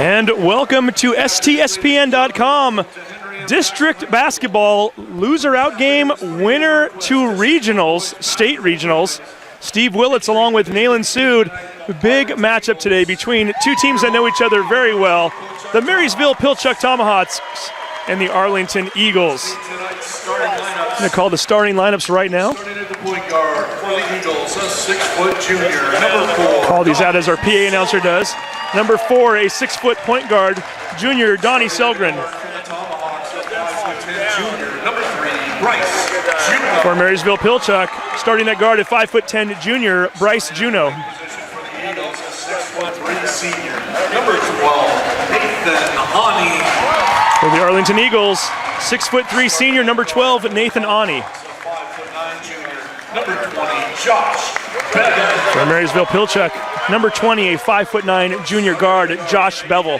And welcome to STSPN.com. District basketball loser out game, winner to regionals, state regionals. Steve Willits along with Nalin Sood. Big matchup today between two teams that know each other very well. The Marysville Pilchuck Tomahawks and the Arlington Eagles. I'm going to call the starting lineups right now. Call these out as our PA announcer does. Number 4, a 6-foot point guard, junior Donnie Selgren. For Marysville Pilchuck, starting at guard at 5'10", junior Bryce Juno. For the Arlington Eagles, 6'3" senior number 12 Nathan Ani. For Marysville Pilchuck, number 20, a 5'9" junior guard Josh Bevel.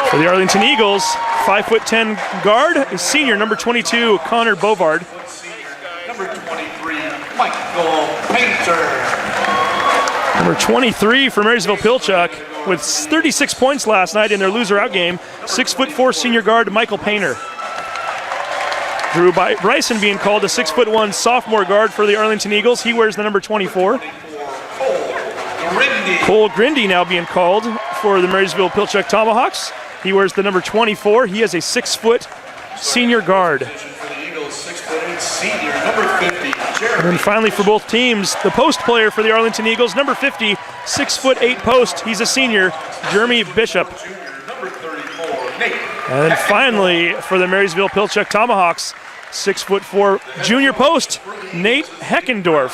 For the Arlington Eagles, 5'10" guard, senior number 22 Connor Bovard. Number 23, Michael Painter. Number 23 for Marysville Pilchuck with 36 points last night in their loser out game, 6'4" senior guard Michael Painter. Drew Bryson being called a 6'1" sophomore guard for the Arlington Eagles. He wears the number 24. Cole Grindy now being called for the Marysville Pilchuck Tomahawks. He wears the number 24. He is a 6-foot senior guard. And then finally for both teams, the post player for the Arlington Eagles, number 50, 6'8" post. He's a senior, Jeremy Bishop. And then finally for the Marysville Pilchuck Tomahawks, 6'4" junior post, Nate Heckendorf.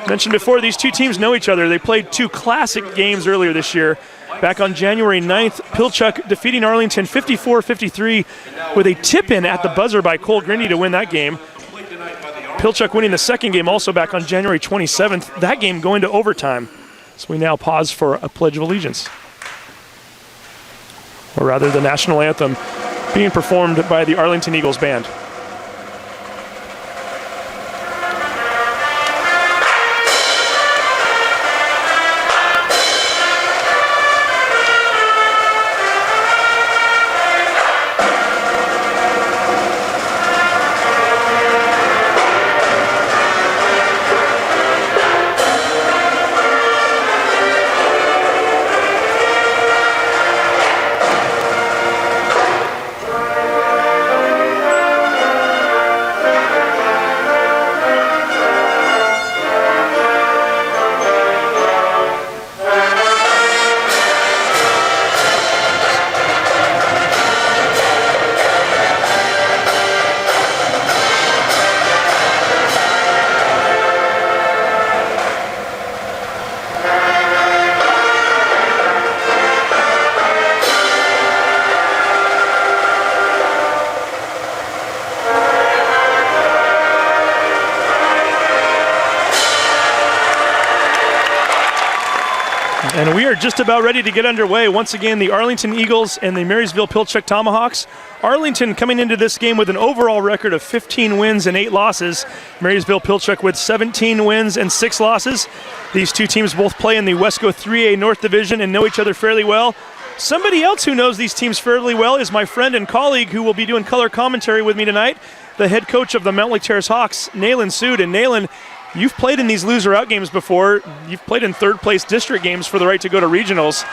Mentioned before, these two teams know each other. They played two classic games earlier this year. Back on January 9th, Pilchuck defeating Arlington 54-53 with a tip-in at the buzzer by Cole Grindy to win that game. Pilchuck winning the second game also back on January 27th. That game going to overtime. So we now pause for a Pledge of Allegiance. Or rather, the national anthem being performed by the Arlington Eagles Band. And we are just about ready to get underway. Once again, the Arlington Eagles and the Marysville Pilchuck Tomahawks. Arlington coming into this game with an overall record of 15 wins and 8 losses. Marysville Pilchuck with 17 wins and 6 losses. These two teams both play in the Wesco 3A North Division and know each other fairly well. Somebody else who knows these teams fairly well is my friend and colleague who will be doing color commentary with me tonight, the head coach of the Mount Lake Terrace Hawks, Nalin Sood. And Nalin, you've played in these loser out games before. You've played in third place district games for the right to go to regionals.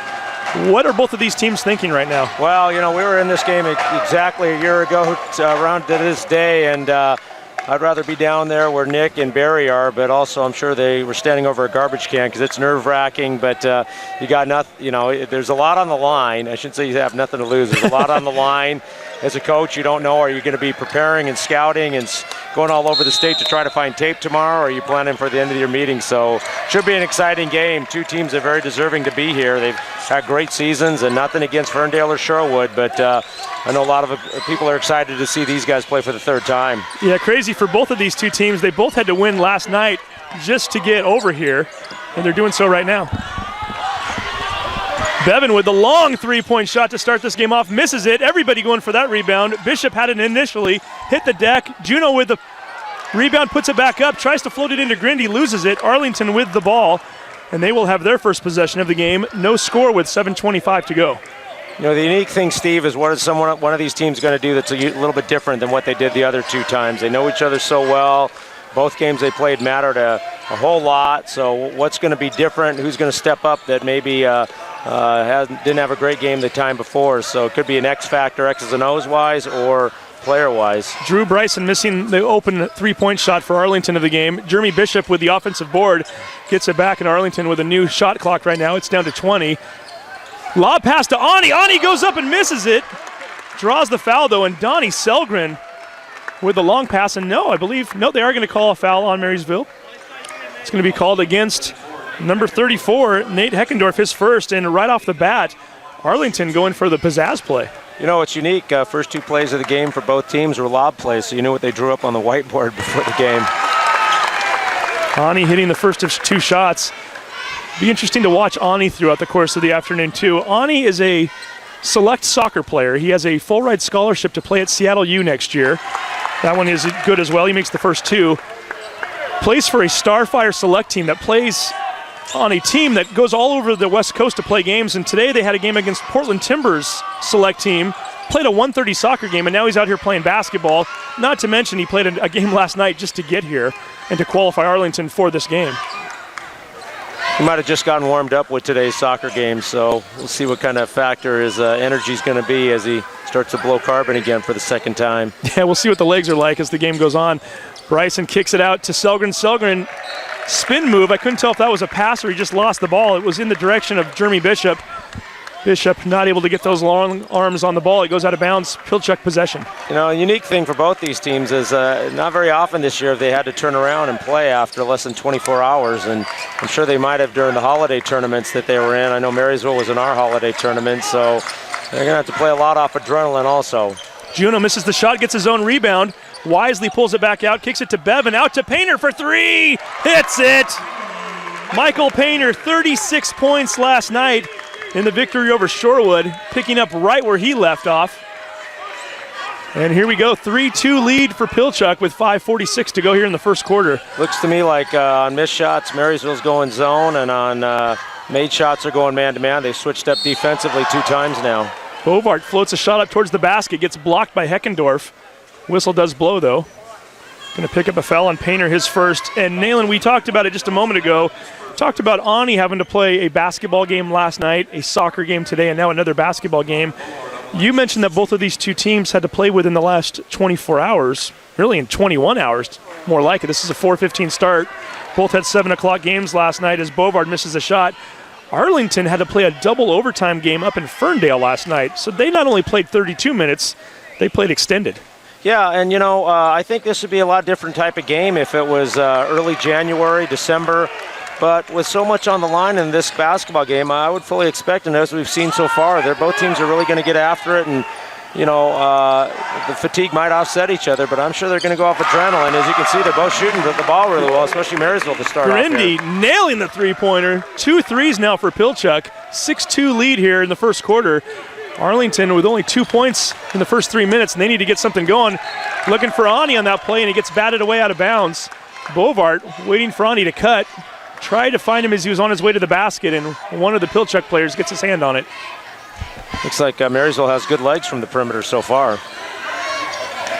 What are both of these teams thinking right now? Well, you know, we were in this game exactly a year ago around to this day, and I'd rather be down there where Nick and Barry are, but also I'm sure they were standing over a garbage can because it's nerve-wracking, but you got nothing, you know, there's a lot on the line. I shouldn't say you have nothing to lose. There's a lot on the line. As a coach, you don't know, are you going to be preparing and scouting and going all over the state to try to find tape tomorrow, or are you planning for the end of your meeting? So should be an exciting game. Two teams are very deserving to be here. They've had great seasons, and nothing against Ferndale or Sherwood, but I know a lot of people are excited to see these guys play for the third time. Yeah, crazy for both of these two teams. They both had to win last night just to get over here, and they're doing so right now. Bevan with the long three-point shot to start this game off, misses it. Everybody going for that rebound. Bishop had it initially, hit the deck. Juno with the rebound, puts it back up, tries to float it into Grindy, loses it. Arlington with the ball. and they will have their first possession of the game. No score with 7:25 to go. You know, the unique thing, Steve, is what is one of these teams going to do that's a little bit different than what they did the other two times. They know each other so well. Both games they played mattered a whole lot. So what's going to be different? Who's going to step up that maybe didn't have a great game the time before? So it could be an X factor, X's and O's wise, or player-wise. Drew Bryson missing the open three-point shot for Arlington of the game. Jeremy Bishop with the offensive board gets it back in Arlington with a new shot clock right now. It's down to 20. Lob pass to Ani. Ani goes up and misses it. Draws the foul, though, and Donnie Selgren with the long pass. And no, they are going to call a foul on Marysville. It's going to be called against number 34, Nate Heckendorf, his first. And right off the bat, Arlington going for the pizzazz play. You know, it's unique. First two plays of the game for both teams were lob plays, so you knew what they drew up on the whiteboard before the game. Ani hitting the first of two shots. Be interesting to watch Ani throughout the course of the afternoon, too. Ani is a select soccer player. He has a full ride scholarship to play at Seattle U next year. That one is good as well. He makes the first two. Plays for a Starfire select team that plays on a team that goes all over the West Coast to play games, and today they had a game against Portland Timbers select team, played a 1:30 soccer game, and now he's out here playing basketball. Not to mention he played a game last night just to get here and to qualify Arlington for this game. He might have just gotten warmed up with today's soccer game, so we'll see what kind of factor his energy is going to be as he starts to blow carbon again for the second time. Yeah, we'll see what the legs are like as the game goes on. Bryson kicks it out to Selgren. Selgren, spin move. I couldn't tell if that was a pass or he just lost the ball. It was in the direction of Jeremy Bishop. Bishop not able to get those long arms on the ball. It goes out of bounds. Pilchuck possession. You know, a unique thing for both these teams is not very often this year they had to turn around and play after less than 24 hours. And I'm sure they might have during the holiday tournaments that they were in. I know Marysville was in our holiday tournament, so they're going to have to play a lot off adrenaline also. Juno misses the shot, gets his own rebound. Wisely pulls it back out, kicks it to Bevan, out to Painter for three. Hits it! Michael Painter, 36 points last night in the victory over Shorewood, picking up right where he left off. And here we go, 3-2 lead for Pilchuck with 5:46 to go here in the first quarter. Looks to me like on missed shots, Marysville's going zone, and on made shots are going man-to-man. They've switched up defensively 2 times now. Bovart floats a shot up towards the basket, gets blocked by Heckendorf. Whistle does blow, though. Going to pick up a foul on Painter, his first. And Nalin, we talked about it just a moment ago. Talked about Ani having to play a basketball game last night, a soccer game today, and now another basketball game. You mentioned that both of these two teams had to play within the last 24 hours, really in 21 hours, more like it. This is a 4:15 start. Both had 7 o'clock games last night as Bovard misses a shot. Arlington had to play a double overtime game up in Ferndale last night, so they not only played 32 minutes, they played extended. Yeah, and you know, I think this would be a lot different type of game if it was early January, December. But with so much on the line in this basketball game, I would fully expect, and as we've seen so far, both teams are really going to get after it. And, you know, the fatigue might offset each other, but I'm sure they're going to go off adrenaline. As you can see, they're both shooting the ball really well, especially Marysville to start off here. Grindy nailing the three-pointer. 2 threes now for Pilchuck. 6-2 lead here in the first quarter. Arlington with only 2 points in the first 3 minutes, and they need to get something going. Looking for Ani on that play, and he gets batted away out of bounds. Bovart waiting for Ani to cut. Tried to find him as he was on his way to the basket, and one of the Pilchuck players gets his hand on it. Looks like Marysville has good legs from the perimeter so far.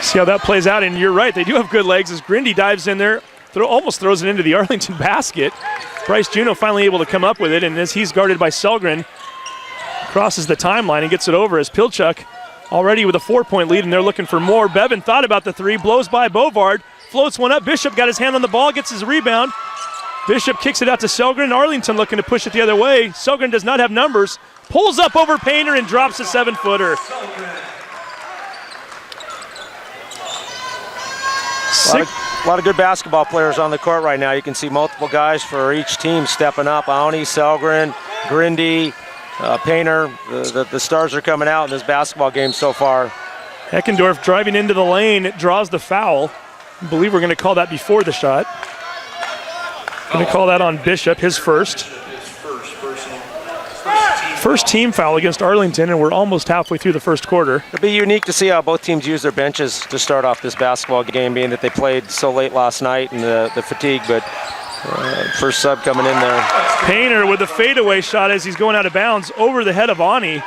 See how that plays out, and you're right, they do have good legs as Grindy dives in there, almost throws it into the Arlington basket. Bryce Juno finally able to come up with it, and as he's guarded by Selgren, crosses the timeline and gets it over as Pilchuck already with a 4-point lead, and they're looking for more. Bevan thought about the three, blows by Bovard, floats one up. Bishop got his hand on the ball, gets his rebound. Bishop kicks it out to Selgren. Arlington looking to push it the other way. Selgren does not have numbers. Pulls up over Painter and drops a 7-footer. A lot of good basketball players on the court right now. You can see multiple guys for each team stepping up. Aoni, Selgren, Grindy, Painter. The stars are coming out in this basketball game so far. Heckendorf driving into the lane, draws the foul. I believe we're going to call that before the shot. Going to call that on Bishop, his first. First team foul against Arlington, and we're almost halfway through the first quarter. It'll be unique to see how both teams use their benches to start off this basketball game, being that they played so late last night and the fatigue. But First sub coming in there. Painter with the fadeaway shot as he's going out of bounds over the head of Ani.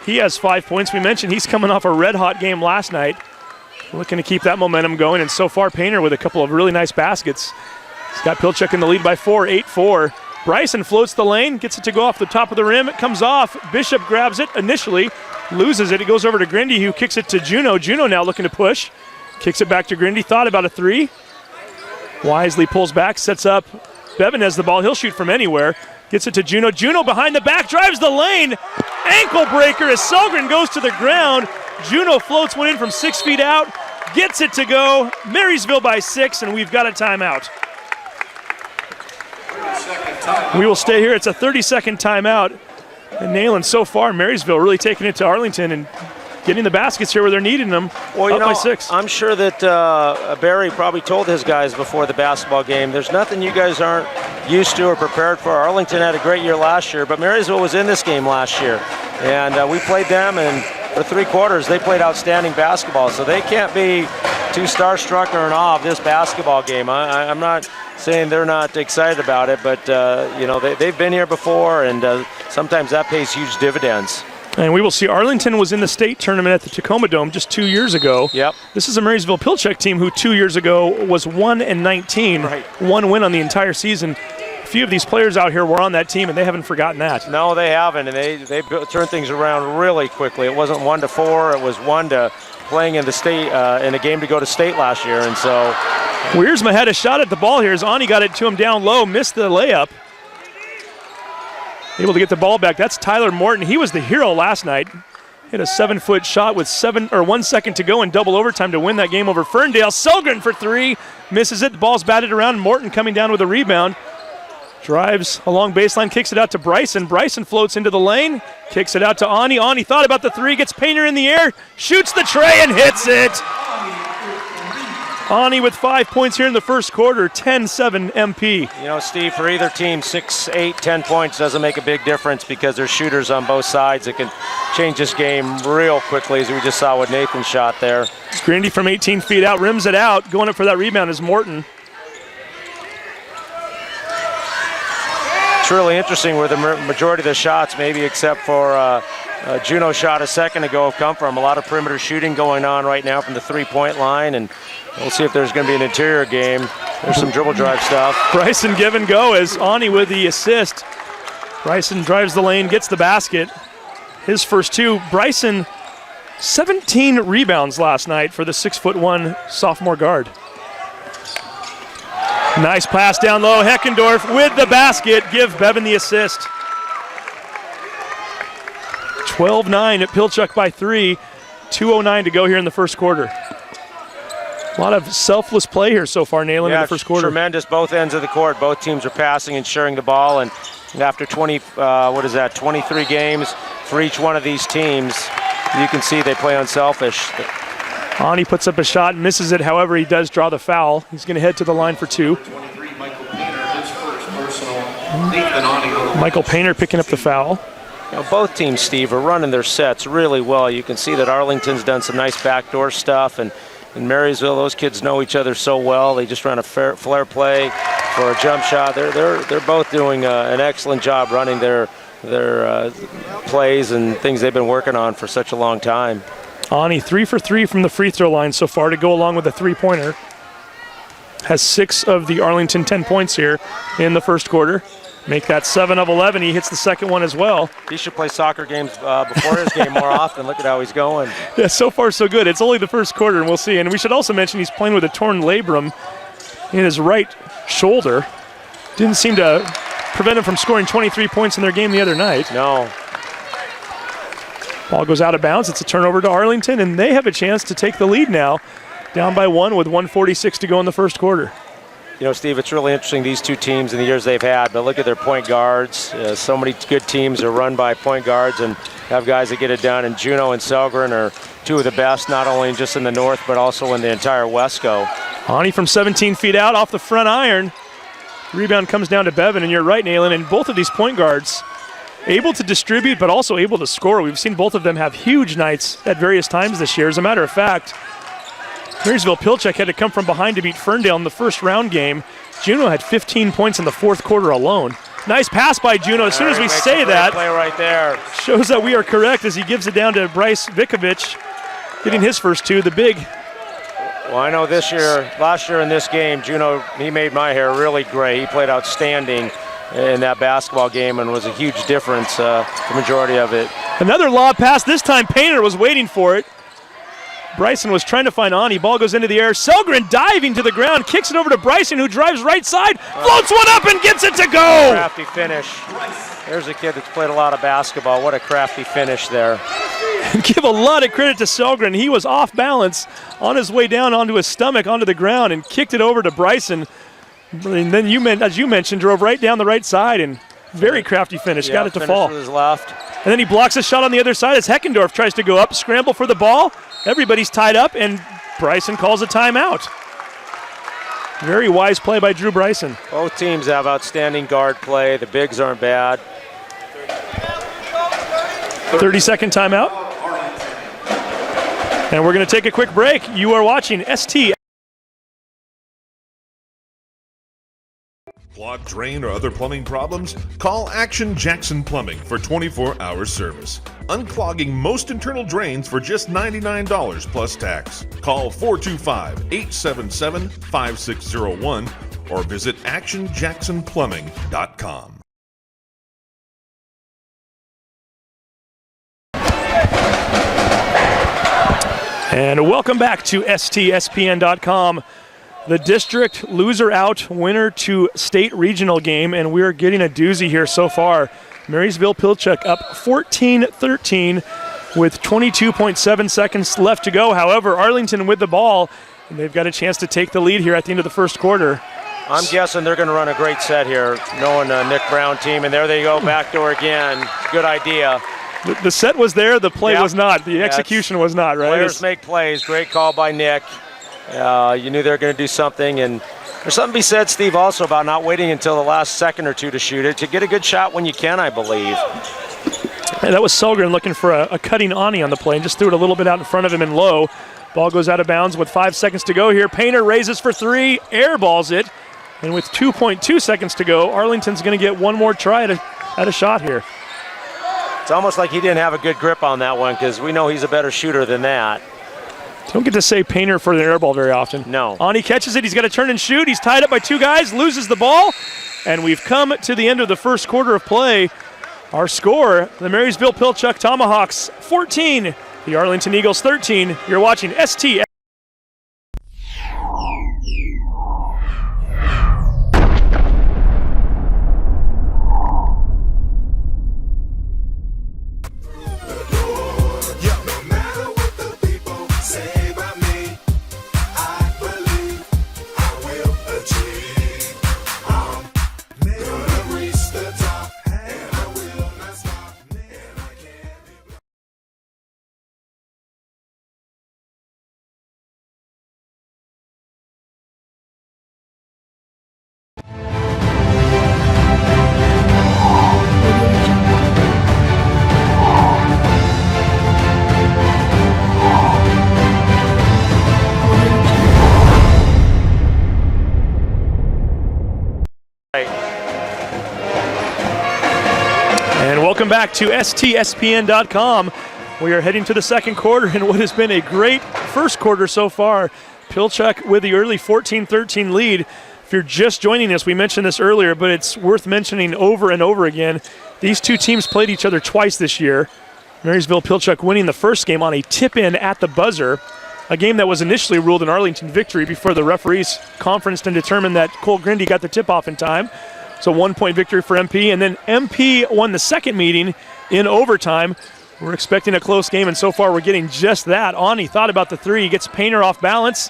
He has 5 points. We mentioned he's coming off a red-hot game last night. Looking to keep that momentum going, and so far Painter with a couple of really nice baskets. He's got Pilchuck in the lead by 4, 8-4. Bryson floats the lane, gets it to go off the top of the rim. It comes off. Bishop grabs it initially, loses it. It goes over to Grindy, who kicks it to Juno. Juno now looking to push. Kicks it back to Grindy. Thought about a three. Wisely pulls back, sets up. Bevan has the ball. He'll shoot from anywhere. Gets it to Juno. Juno behind the back, drives the lane. Ankle breaker as Selgren goes to the ground. Juno floats one in from 6 feet out. Gets it to go. Marysville by 6, and we've got a timeout. We will stay here. It's a 30-second timeout. And Nalin, so far, Marysville really taking it to Arlington and getting the baskets here where they're needing them. Well, up by 6. I'm sure that Barry probably told his guys before the basketball game, there's nothing you guys aren't used to or prepared for. Arlington had a great year last year, but Marysville was in this game last year. And we played them, and for 3 quarters, they played outstanding basketball. So they can't be too starstruck or in awe of this basketball game. I'm not saying they're not excited about it, but they've been here before, and sometimes that pays huge dividends. And we will see. Arlington was in the state tournament at the Tacoma Dome just 2 years ago. Yep. This is a Marysville Pilchuck team who 2 years ago was 1-19. Right. 1 win on the entire season. A few of these players out here were on that team, and they haven't forgotten that. No, they haven't, and they turned things around really quickly. It wasn't 1-4. It was 1 playing in the state in a game to go to state last year, and so. Wiersma had a shot at the ball here as Ani got it to him down low, missed the layup. Able to get the ball back. That's Tyler Morton. He was the hero last night. Hit a 7-foot shot with 1 second to go in double overtime to win that game over Ferndale. Selgren for 3, misses it. The ball's batted around. Morton coming down with a rebound. Drives along baseline, kicks it out to Bryson. Bryson floats into the lane, kicks it out to Ani. Ani thought about the 3, gets Painter in the air, shoots the tray and hits it. Ani with 5 points here in the first quarter, 10-7 MP. You know, Steve, for either team, 6, 8, 10 points doesn't make a big difference because there's shooters on both sides. It can change this game real quickly, as we just saw with Nathan's shot there. Grindy from 18 feet out, rims it out. Going up for that rebound is Morton. It's really interesting where the majority of the shots, maybe except for Juno shot a second ago, have come from. A lot of perimeter shooting going on right now from the 3-point line, and we'll see if there's going to be an interior game. There's some dribble drive stuff. Bryson give and go as Ani with the assist. Bryson drives the lane, gets the basket. His first 2. Bryson, 17 rebounds last night for the 6'1" sophomore guard. Nice pass down low. Heckendorf with the basket. Give Bevan the assist. 12-9 at Pilchuck by 3. 2:09 to go here in the first quarter. A lot of selfless play here so far, Nalin, in the first quarter. Tremendous, both ends of the court. Both teams are passing and sharing the ball. And after 23 games for each one of these teams, you can see they play unselfish. Ani puts up a shot and misses it. However, he does draw the foul. He's going to head to the line for 2. Michael Painter picking up the foul. You know, both teams, Steve, are running their sets really well. You can see that Arlington's done some nice backdoor stuff, and in Marysville, those kids know each other so well. They just run a flare play for a jump shot. They're both doing an excellent job running their plays and things they've been working on for such a long time. Ani 3 for 3 from the free throw line so far to go along with the 3-pointer. Has 6 of the Arlington 10 points here in the first quarter. Make that 7 of 11. He hits the second one as well. He should play soccer games before his game more often. Look at how he's going. Yeah, so far so good. It's only the first quarter, and we'll see. And we should also mention he's playing with a torn labrum in his right shoulder. Didn't seem to prevent him from scoring 23 points in their game the other night. No. Ball goes out of bounds. It's a turnover to Arlington, and they have a chance to take the lead now. Down by 1 with 1:46 to go in the first quarter. You know, Steve, it's really interesting, these two teams in the years they've had, but look at their point guards. So many good teams are run by point guards and have guys that get it done, and Juno and Selgren are 2 of the best, not only just in the north, but also in the entire Wesco. Ani from 17 feet out off the front iron. Rebound comes down to Bevan, and you're right, Nalin, and both of these point guards able to distribute, but also able to score. We've seen both of them have huge nights at various times this year. As a matter of fact, Marysville Pilchuck had to come from behind to beat Ferndale in the first round game. Juneau had 15 points in the fourth quarter alone. Nice pass by Juneau. As soon as we say that, play right there. Shows that we are correct as he gives it down to Bryce Vikovich, getting his first two. The big. Well, I know last year in this game, Juneau, he made my hair really gray. He played outstanding in that basketball game and was a huge difference, the majority of it. Another lob pass. This time Painter was waiting for it. Bryson was trying to find Ani. Ball goes into the air. Selgren diving to the ground, kicks it over to Bryson, who drives right side, floats one up and gets it to go. Crafty finish. There's a kid that's played a lot of basketball. What a crafty finish there. Give a lot of credit to Selgren. He was off balance on his way down onto his stomach, onto the ground, and kicked it over to Bryson. And then, as you mentioned, drove right down the right side and very crafty finish. Got it to fall. With his left. And then he blocks a shot on the other side as Heckendorf tries to go up, scramble for the ball. Everybody's tied up, and Bryson calls a timeout. Very wise play by Drew Bryson. Both teams have outstanding guard play. The bigs aren't bad. 30-second timeout. And we're going to take a quick break. You are watching ST. Clogged drain or other plumbing problems? Call Action Jackson Plumbing for 24-hour service. Unclogging most internal drains for just $99 plus tax. Call 425-877-5601 or visit actionjacksonplumbing.com. And welcome back to STSPN.com. The district loser out, winner to state regional game, and we're getting a doozy here so far. Marysville Pilchuck up 14-13 with 22.7 seconds left to go. However, Arlington with the ball, and they've got a chance to take the lead here at the end of the first quarter. I'm guessing they're going to run a great set here, knowing Nick Brown team, and there they go, backdoor again. Good idea. The set was there, the play was not. The execution was not, right? Players make plays. Great call by Nick. You knew they were going to do something, and there's something to be said, Steve, also about not waiting until the last second or two to shoot it, to get a good shot when you can, I believe. And that was Selgren looking for a cutting Ani on the play and just threw it a little bit out in front of him and low. Ball goes out of bounds with 5 seconds to go here. Painter raises for three, airballs it, and with 2.2 seconds to go, Arlington's going to get one more try at a shot here. It's almost like he didn't have a good grip on that one because we know he's a better shooter than that. Don't get to say Painter for the air ball very often. No. Ani catches it. He's got to turn and shoot. He's tied up by two guys, loses the ball, and we've come to the end of the first quarter of play. Our score, the Marysville Pilchuck Tomahawks 14, the Arlington Eagles 13. You're watching ST. And welcome back to STSPN.com. We are heading to the second quarter in what has been a great first quarter so far. Pilchuck with the early 14-13 lead. If you're just joining us, we mentioned this earlier, but it's worth mentioning over and over again. These two teams played each other twice this year. Marysville Pilchuck winning the first game on a tip-in at the buzzer, a game that was initially ruled an Arlington victory before the referees conferenced and determined that Cole Grindy got the tip-off in time. So 1 point victory for MP, and then MP won the second meeting in overtime. We're expecting a close game, and so far we're getting just that. Ani thought about the three, he gets Painter off balance,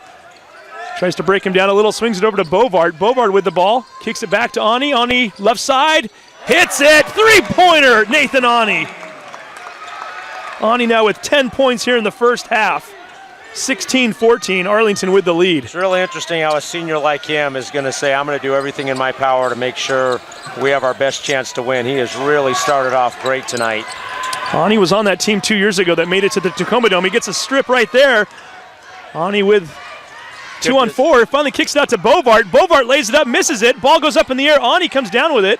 tries to break him down a little, swings it over to Bovard. Bovard with the ball, kicks it back to Ani. Ani left side, hits it, three-pointer, Nathan Ani. Ani now with 10 points here in the first half. 16-14, Arlington with the lead. It's really interesting how a senior like him is going to say, I'm going to do everything in my power to make sure we have our best chance to win. He has really started off great tonight. Ani was on that team 2 years ago that made it to the Tacoma Dome. He gets a strip right there. Ani with 2-on-4, finally kicks it out to Bovart. Bovart lays it up, misses it. Ball goes up in the air. Ani comes down with it.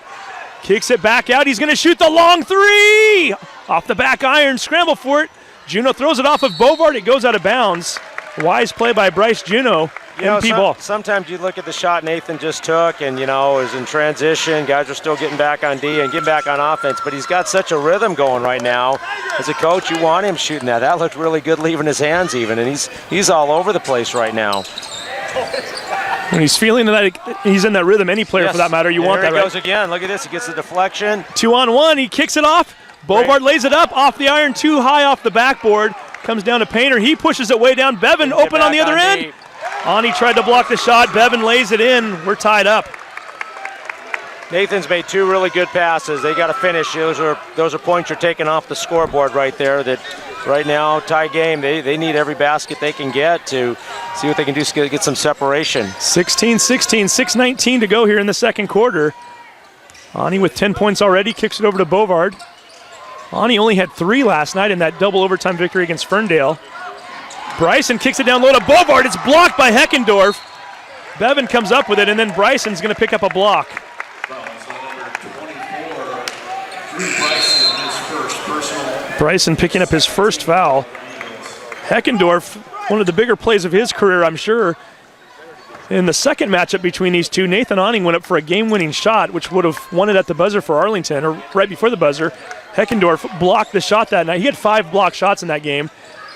Kicks it back out. He's going to shoot the long three. Off the back iron, scramble for it. Juno throws it off of Bovart. It goes out of bounds. Wise play by Bryce Juno. MP ball. Sometimes you look at the shot Nathan just took and, is in transition. Guys are still getting back on D and getting back on offense, but he's got such a rhythm going right now. As a coach, you want him shooting that. That looked really good leaving his hands even, and he's all over the place right now. When he's feeling that he's in that rhythm, any player for that matter, you want that, right? Here he goes again. Look at this. He gets the deflection. 2-on-1. He kicks it off. Bovart lays it up off the iron, too high off the backboard. Comes down to Painter. He pushes it way down. Bevan open on the other end. Ani tried to block the shot. Bevan lays it in. We're tied up. Nathan's made two really good passes. They got to finish. Those are points you're taking off the scoreboard right there. That right now, tie game, they need every basket they can get to see what they can do to get some separation. 16-16, 6:19 to go here in the second quarter. Ani with 10 points already, kicks it over to Bovard. Ani only had 3 last night in that double overtime victory against Ferndale. Bryson kicks it down low to Bovard. It's blocked by Heckendorf. Bevan comes up with it, and then Bryson's going to pick up a block. Bryson picking up his first foul. Heckendorf, one of the bigger plays of his career, I'm sure. In the second matchup between these two, Nathan Awning went up for a game-winning shot, which would have won it at the buzzer for Arlington, or right before the buzzer. Heckendorf blocked the shot that night. He had 5 blocked shots in that game.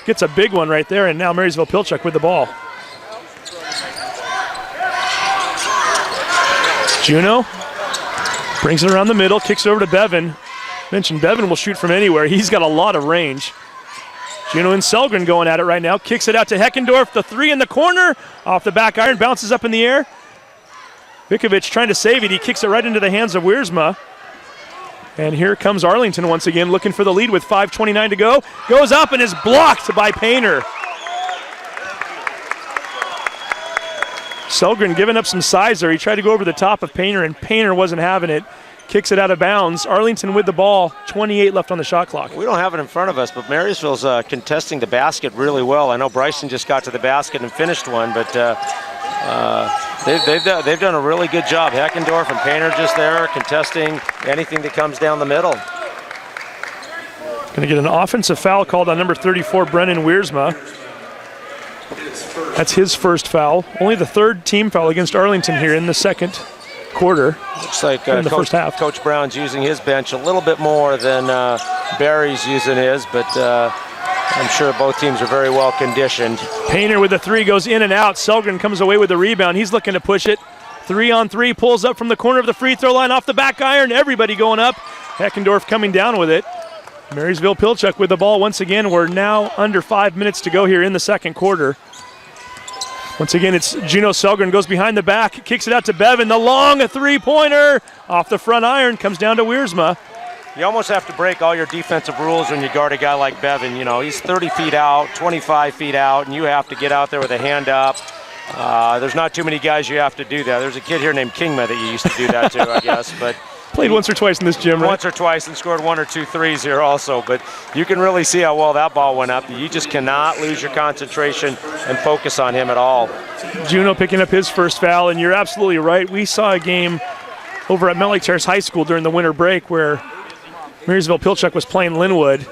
Gets a big one right there, and now Marysville Pilchuck with the ball. Juno brings it around the middle, kicks it over to Bevan. Mentioned Bevan will shoot from anywhere. He's got a lot of range. Juno and Selgren going at it right now. Kicks it out to Heckendorf. The 3 in the corner. Off the back iron. Bounces up in the air. Vikovic trying to save it. He kicks it right into the hands of Wiersma. And here comes Arlington once again looking for the lead with 5:29 to go. Goes up and is blocked by Painter. Selgren giving up some size there. He tried to go over the top of Painter, and Painter wasn't having it. Kicks it out of bounds. Arlington with the ball. 28 left on the shot clock. We don't have it in front of us, but Marysville's contesting the basket really well. I know Bryson just got to the basket and finished one, but they've done a really good job. Heckendorf and Painter just there contesting anything that comes down the middle. Going to get an offensive foul called on number 34, Brennan Wiersma. That's his first foul. Only the 3rd team foul against Arlington here in the second quarter. Looks like in the first half. Coach Brown's using his bench a little bit more than Barry's using his, but I'm sure both teams are very well conditioned. Painter with the 3 goes in and out. Selgren comes away with the rebound. He's looking to push it. 3-on-3, pulls up from the corner of the free throw line off the back iron. Everybody going up. Heckendorf coming down with it. Marysville Pilchuck with the ball once again. We're now under 5 minutes to go here in the second quarter. Once again, it's Juno Selgren, goes behind the back, kicks it out to Bevan. The long 3-pointer off the front iron, comes down to Wiersma. You almost have to break all your defensive rules when you guard a guy like Bevan. He's 30 feet out, 25 feet out, and you have to get out there with a hand up. There's not too many guys you have to do that. There's a kid here named Kingma that you used to do that to, I guess. But played once or twice in this gym, right? Once or twice, and scored 1 or 2 threes here also. But you can really see how well that ball went up. You just cannot lose your concentration and focus on him at all. Juno picking up his first foul, and you're absolutely right. We saw a game over at Mount Lake Terrace High School during the winter break where Marysville Pilchuck was playing Linwood.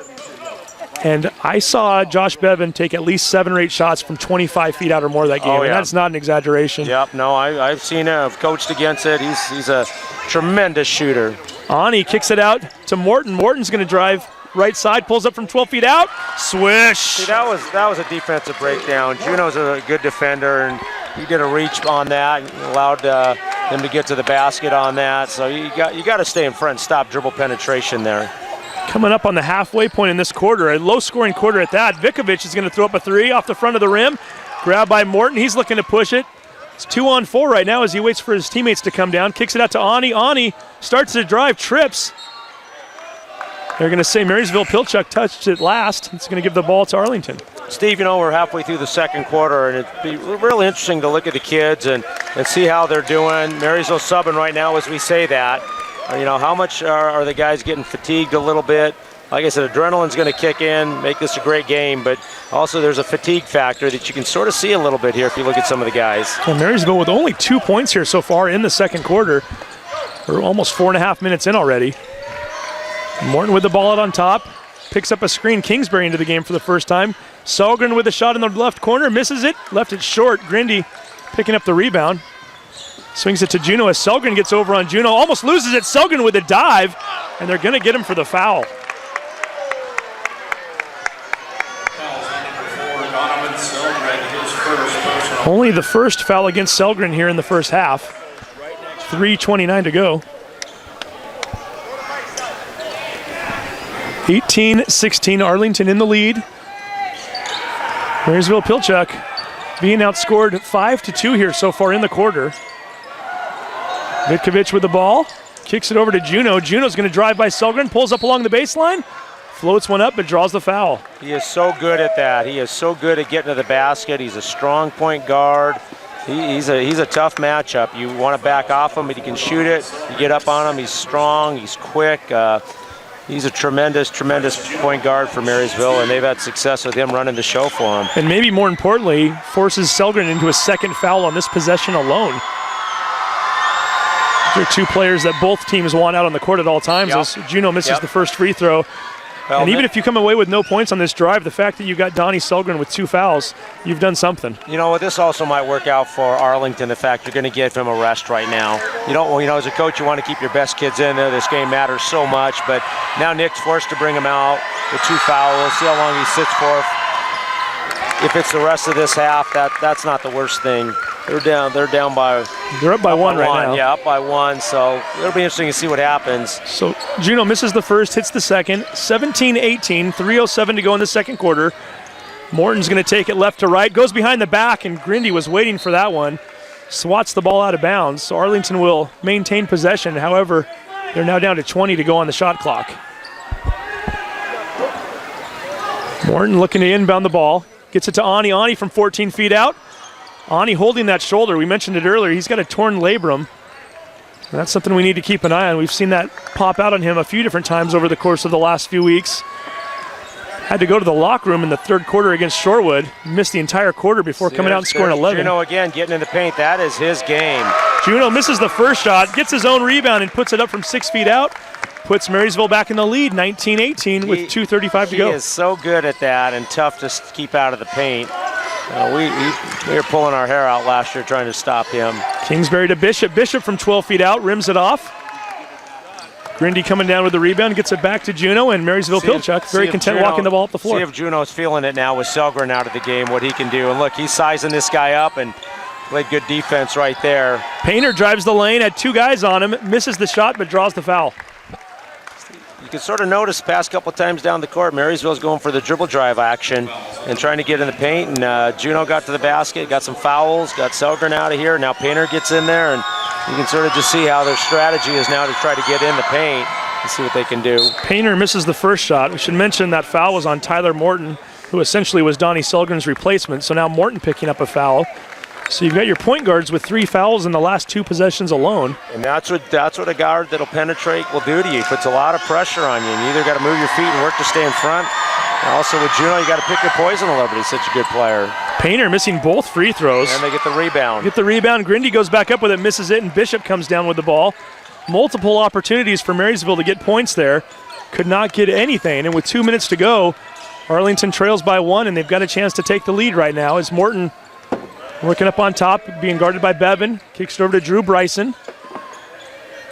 And I saw Josh Bevan take at least 7 or 8 shots from 25 feet out or more that game. Oh, yeah. And that's not an exaggeration. Yep, no, I've seen it. I've coached against it. He's a tremendous shooter. Ani kicks it out to Morton. Morton's going to drive right side, pulls up from 12 feet out. Swish. See, that was a defensive breakdown. Juno's a good defender, and he did a reach on that and allowed him to get to the basket on that. So you got to stay in front and stop dribble penetration there. Coming up on the halfway point in this quarter, a low-scoring quarter at that. Vikovic is going to throw up a 3 off the front of the rim. Grabbed by Morton. He's looking to push it. It's 2-on-4 right now as he waits for his teammates to come down. Kicks it out to Ani. Ani starts to drive, trips. They're going to say Marysville Pilchuck touched it last. It's going to give the ball to Arlington. Steve, we're halfway through the second quarter, and it'd be really interesting to look at the kids and see how they're doing. Marysville subbing right now as we say that. How much are the guys getting fatigued a little bit? like I said, adrenaline's going to kick in, make this a great game, but also there's a fatigue factor that you can sort of see a little bit here if you look at some of the guys. Well, Marysville with only 2 points here so far in the second quarter. We're almost 4.5 minutes in already. Morton with the ball out on top, picks up a screen. Kingsbury into the game for the first time. Selgren with a shot in the left corner, misses it, left it short. Grindy picking up the rebound. Swings it to Juneau as Selgren gets over on Juneau, almost loses it. Selgren with a dive, and they're going to get him for the foul. Only the first foul against Selgren here in the first half. 3:29 to go. 18-16, Arlington in the lead. Marysville Pilchuck being outscored 5-2 here so far in the quarter. Vitkovich with the ball, kicks it over to Juneau. Juneau's going to drive by Selgren, pulls up along the baseline, floats one up, but draws the foul. He is so good at that. He is so good at getting to the basket. He's a strong point guard. He's a tough matchup. You want to back off him, but he can shoot it. You get up on him. He's strong. He's quick. He's a tremendous point guard for Marysville, and they've had success with him running the show for him. And maybe more importantly, forces Selgren into a second foul on this possession alone. These are two players that both teams want out on the court at all times. As Juneau misses the first free throw. Well, and even if you come away with no points on this drive, the fact that you got Donnie Selgren with 2 fouls, you've done something. You know what, this also might work out for Arlington, the fact you're going to give him a rest right now. As a coach, you want to keep your best kids in there. This game matters so much, but now Nick's forced to bring him out with 2 fouls. We'll see how long he sits for. If it's the rest of this half, that's not the worst thing. They're up by one right now. Yeah, up by 1, so it'll be interesting to see what happens. So Juneau misses the first, hits the second. 17-18, 3:07 to go in the second quarter. Morton's going to take it left to right, goes behind the back, and Grindy was waiting for that one. Swats the ball out of bounds, so Arlington will maintain possession. However, they're now down to 20 to go on the shot clock. Morton looking to inbound the ball. Gets it to Ani. Ani from 14 feet out. Ani holding that shoulder. We mentioned it earlier. He's got a torn labrum. That's something we need to keep an eye on. We've seen that pop out on him a few different times over the course of the last few weeks. Had to go to the locker room in the third quarter against Shorewood. Missed the entire quarter before coming out and scoring 11. Juneau again getting in the paint. That is his game. Juneau misses the first shot, gets his own rebound and puts it up from 6 feet out. Puts Marysville back in the lead, 19-18 with 2:35 to go. He is so good at that and tough to keep out of the paint. We were pulling our hair out last year trying to stop him. Kingsbury to Bishop. Bishop from 12 feet out, rims it off. Grindy coming down with the rebound, gets it back to Juneau, and Marysville Pilchuck very content walking the ball up the floor. See if Juneau's feeling it now with Selgren out of the game, what he can do. And look, he's sizing this guy up and played good defense right there. Painter drives the lane, had 2 guys on him, misses the shot, but draws the foul. You can sort of notice past couple times down the court, Marysville's going for the dribble drive action and trying to get in the paint, and Juneau got to the basket, got some fouls, got Selgren out of here. Now Painter gets in there, and you can sort of just see how their strategy is now to try to get in the paint and see what they can do. Painter misses the first shot. We should mention that foul was on Tyler Morton, who essentially was Donnie Selgren's replacement, so now Morton picking up a foul. So you've got your point guards with 3 fouls in the last 2 possessions alone. And that's what a guard that'll penetrate will do to you. It puts a lot of pressure on you. And you either got to move your feet and work to stay in front. And also with Juneau, you got to pick your poison a little bit. He's such a good player. Painter missing both free throws. And they get the rebound. Grindy goes back up with it, misses it, and Bishop comes down with the ball. Multiple opportunities for Marysville to get points there. Could not get anything. And with 2 minutes to go, Arlington trails by 1, and they've got a chance to take the lead right now as Morton working up on top, being guarded by Bevan. Kicks it over to Drew Bryson.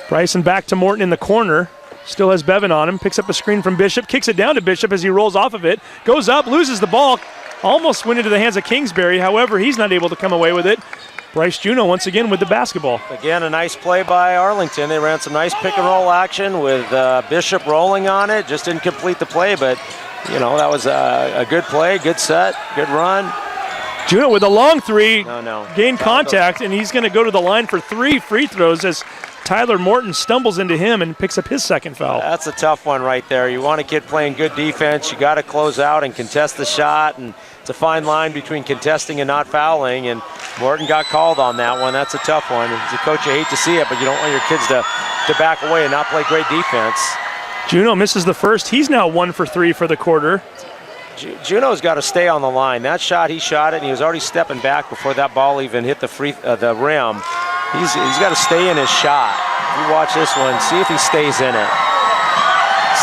Bryson back to Morton in the corner. Still has Bevan on him. Picks up a screen from Bishop. Kicks it down to Bishop as he rolls off of it. Goes up, loses the ball. Almost went into the hands of Kingsbury. However, he's not able to come away with it. Bryce Juneau once again with the basketball. Again, a nice play by Arlington. They ran some nice pick and roll action with Bishop rolling on it. Just didn't complete the play, but that was a good play, good set, good run. Juneau with a long 3, No. gained contact, and he's going to go to the line for 3 free throws as Tyler Morton stumbles into him and picks up his second foul. That's a tough one right there. You want a kid playing good defense. You got to close out and contest the shot, and it's a fine line between contesting and not fouling, and Morton got called on that one. That's a tough one. As a coach, you hate to see it, but you don't want your kids to back away and not play great defense. Juno misses the first. He's now 1 for 3 for the quarter. Juno's got to stay on the line. That shot, he shot it, and he was already stepping back before that ball even hit the rim. He's got to stay in his shot. If you watch this one, see if he stays in it.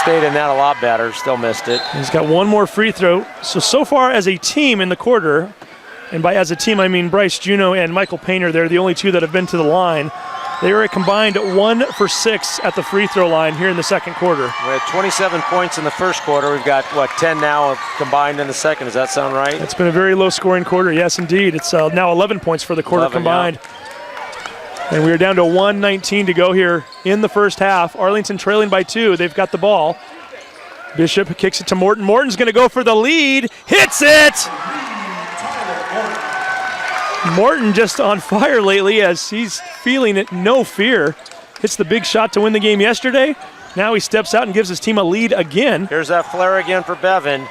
Stayed in that a lot better, still missed it. He's got one more free throw. So far as a team in the quarter, and by as a team I mean Bryce Juno and Michael Painter, they're the only two that have been to the line. They were a combined 1 for 6 at the free throw line here in the second quarter. We had 27 points in the first quarter. We've got, 10 now combined in the second. Does that sound right? It's been a very low-scoring quarter. Yes, indeed. It's now 11 points for the quarter 11, combined. Yeah. And we are down to 1:19 to go here in the first half. Arlington trailing by 2. They've got the ball. Bishop kicks it to Morton. Morton's going to go for the lead. Hits it! Morton just on fire lately as he's feeling it, no fear. Hits the big shot to win the game yesterday. Now he steps out and gives his team a lead again. Here's that flare again for Bevan.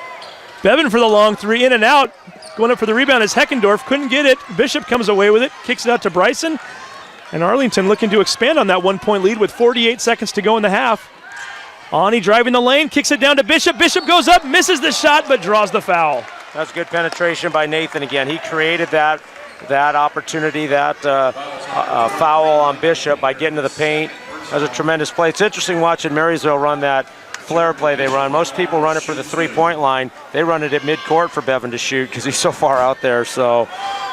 Bevan for the long three, in and out. Going up for the rebound is Heckendorf, couldn't get it. Bishop comes away with it, kicks it out to Bryson. And Arlington looking to expand on that 1-point lead with 48 seconds to go in the half. Ani driving the lane, kicks it down to Bishop. Bishop goes up, misses the shot, but draws the foul. That's good penetration by Nathan again. He created that opportunity, that foul on Bishop by getting to the paint. That was a tremendous play. It's interesting watching Marysville run that flare play they run. Most people run it for the 3-point line. They run it at midcourt for Bevan to shoot because he's so far out there. So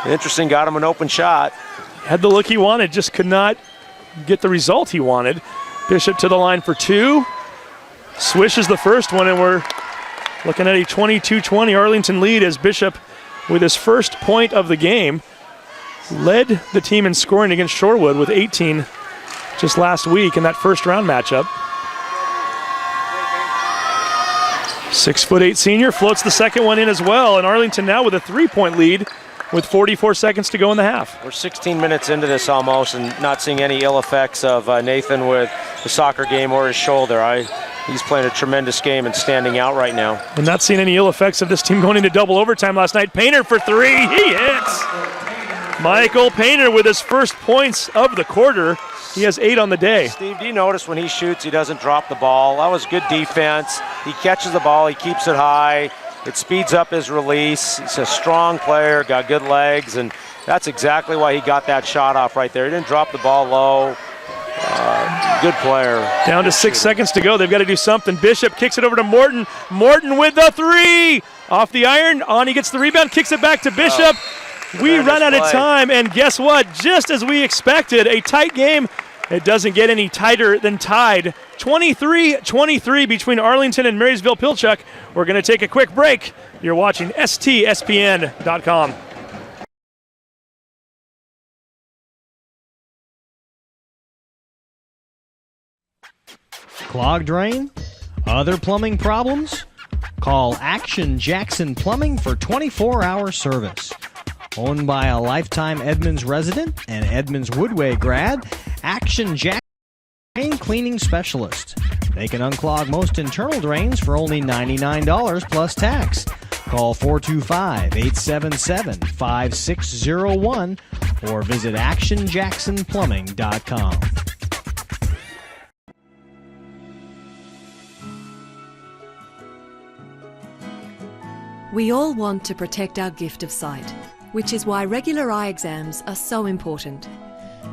interesting, got him an open shot. Had the look he wanted, just could not get the result he wanted. Bishop to the line for 2. Swishes the first one, and we're looking at a 22-20 Arlington lead as Bishop, with his first point of the game, led the team in scoring against Shorewood with 18 just last week in that first round matchup. 6'8" senior floats the second one in as well, and Arlington now with a 3-point lead with 44 seconds to go in the half. We're 16 minutes into this almost and not seeing any ill effects of Nathan with the soccer game or his shoulder. He's playing a tremendous game and standing out right now. And not seeing any ill effects of this team going into double overtime last night. Painter for 3, he hits! Michael Painter with his first points of the quarter. He has 8 on the day. Steve, do you notice when he shoots, he doesn't drop the ball? That was good defense. He catches the ball, he keeps it high. It speeds up his release. He's a strong player, got good legs, and that's exactly why he got that shot off right there. He didn't drop the ball low. Good player. Down to 6 seconds to go. They've got to do something. Bishop kicks it over to Morton. Morton with the 3. Off the iron. Ani gets the rebound, kicks it back to Bishop. We run out of time, and guess what? Just as we expected, a tight game. It doesn't get any tighter than tied. 23-23 between Arlington and Marysville Pilchuck. We're going to take a quick break. You're watching STSPN.com. Clogged drain? Other plumbing problems? Call Action Jackson Plumbing for 24-hour service. Owned by a lifetime Edmonds resident and Edmonds Woodway grad, Action Jackson Drain Cleaning Specialist. They can unclog most internal drains for only $99 plus tax. Call 425-877-5601 or visit actionjacksonplumbing.com. We all want to protect our gift of sight, which is why regular eye exams are so important.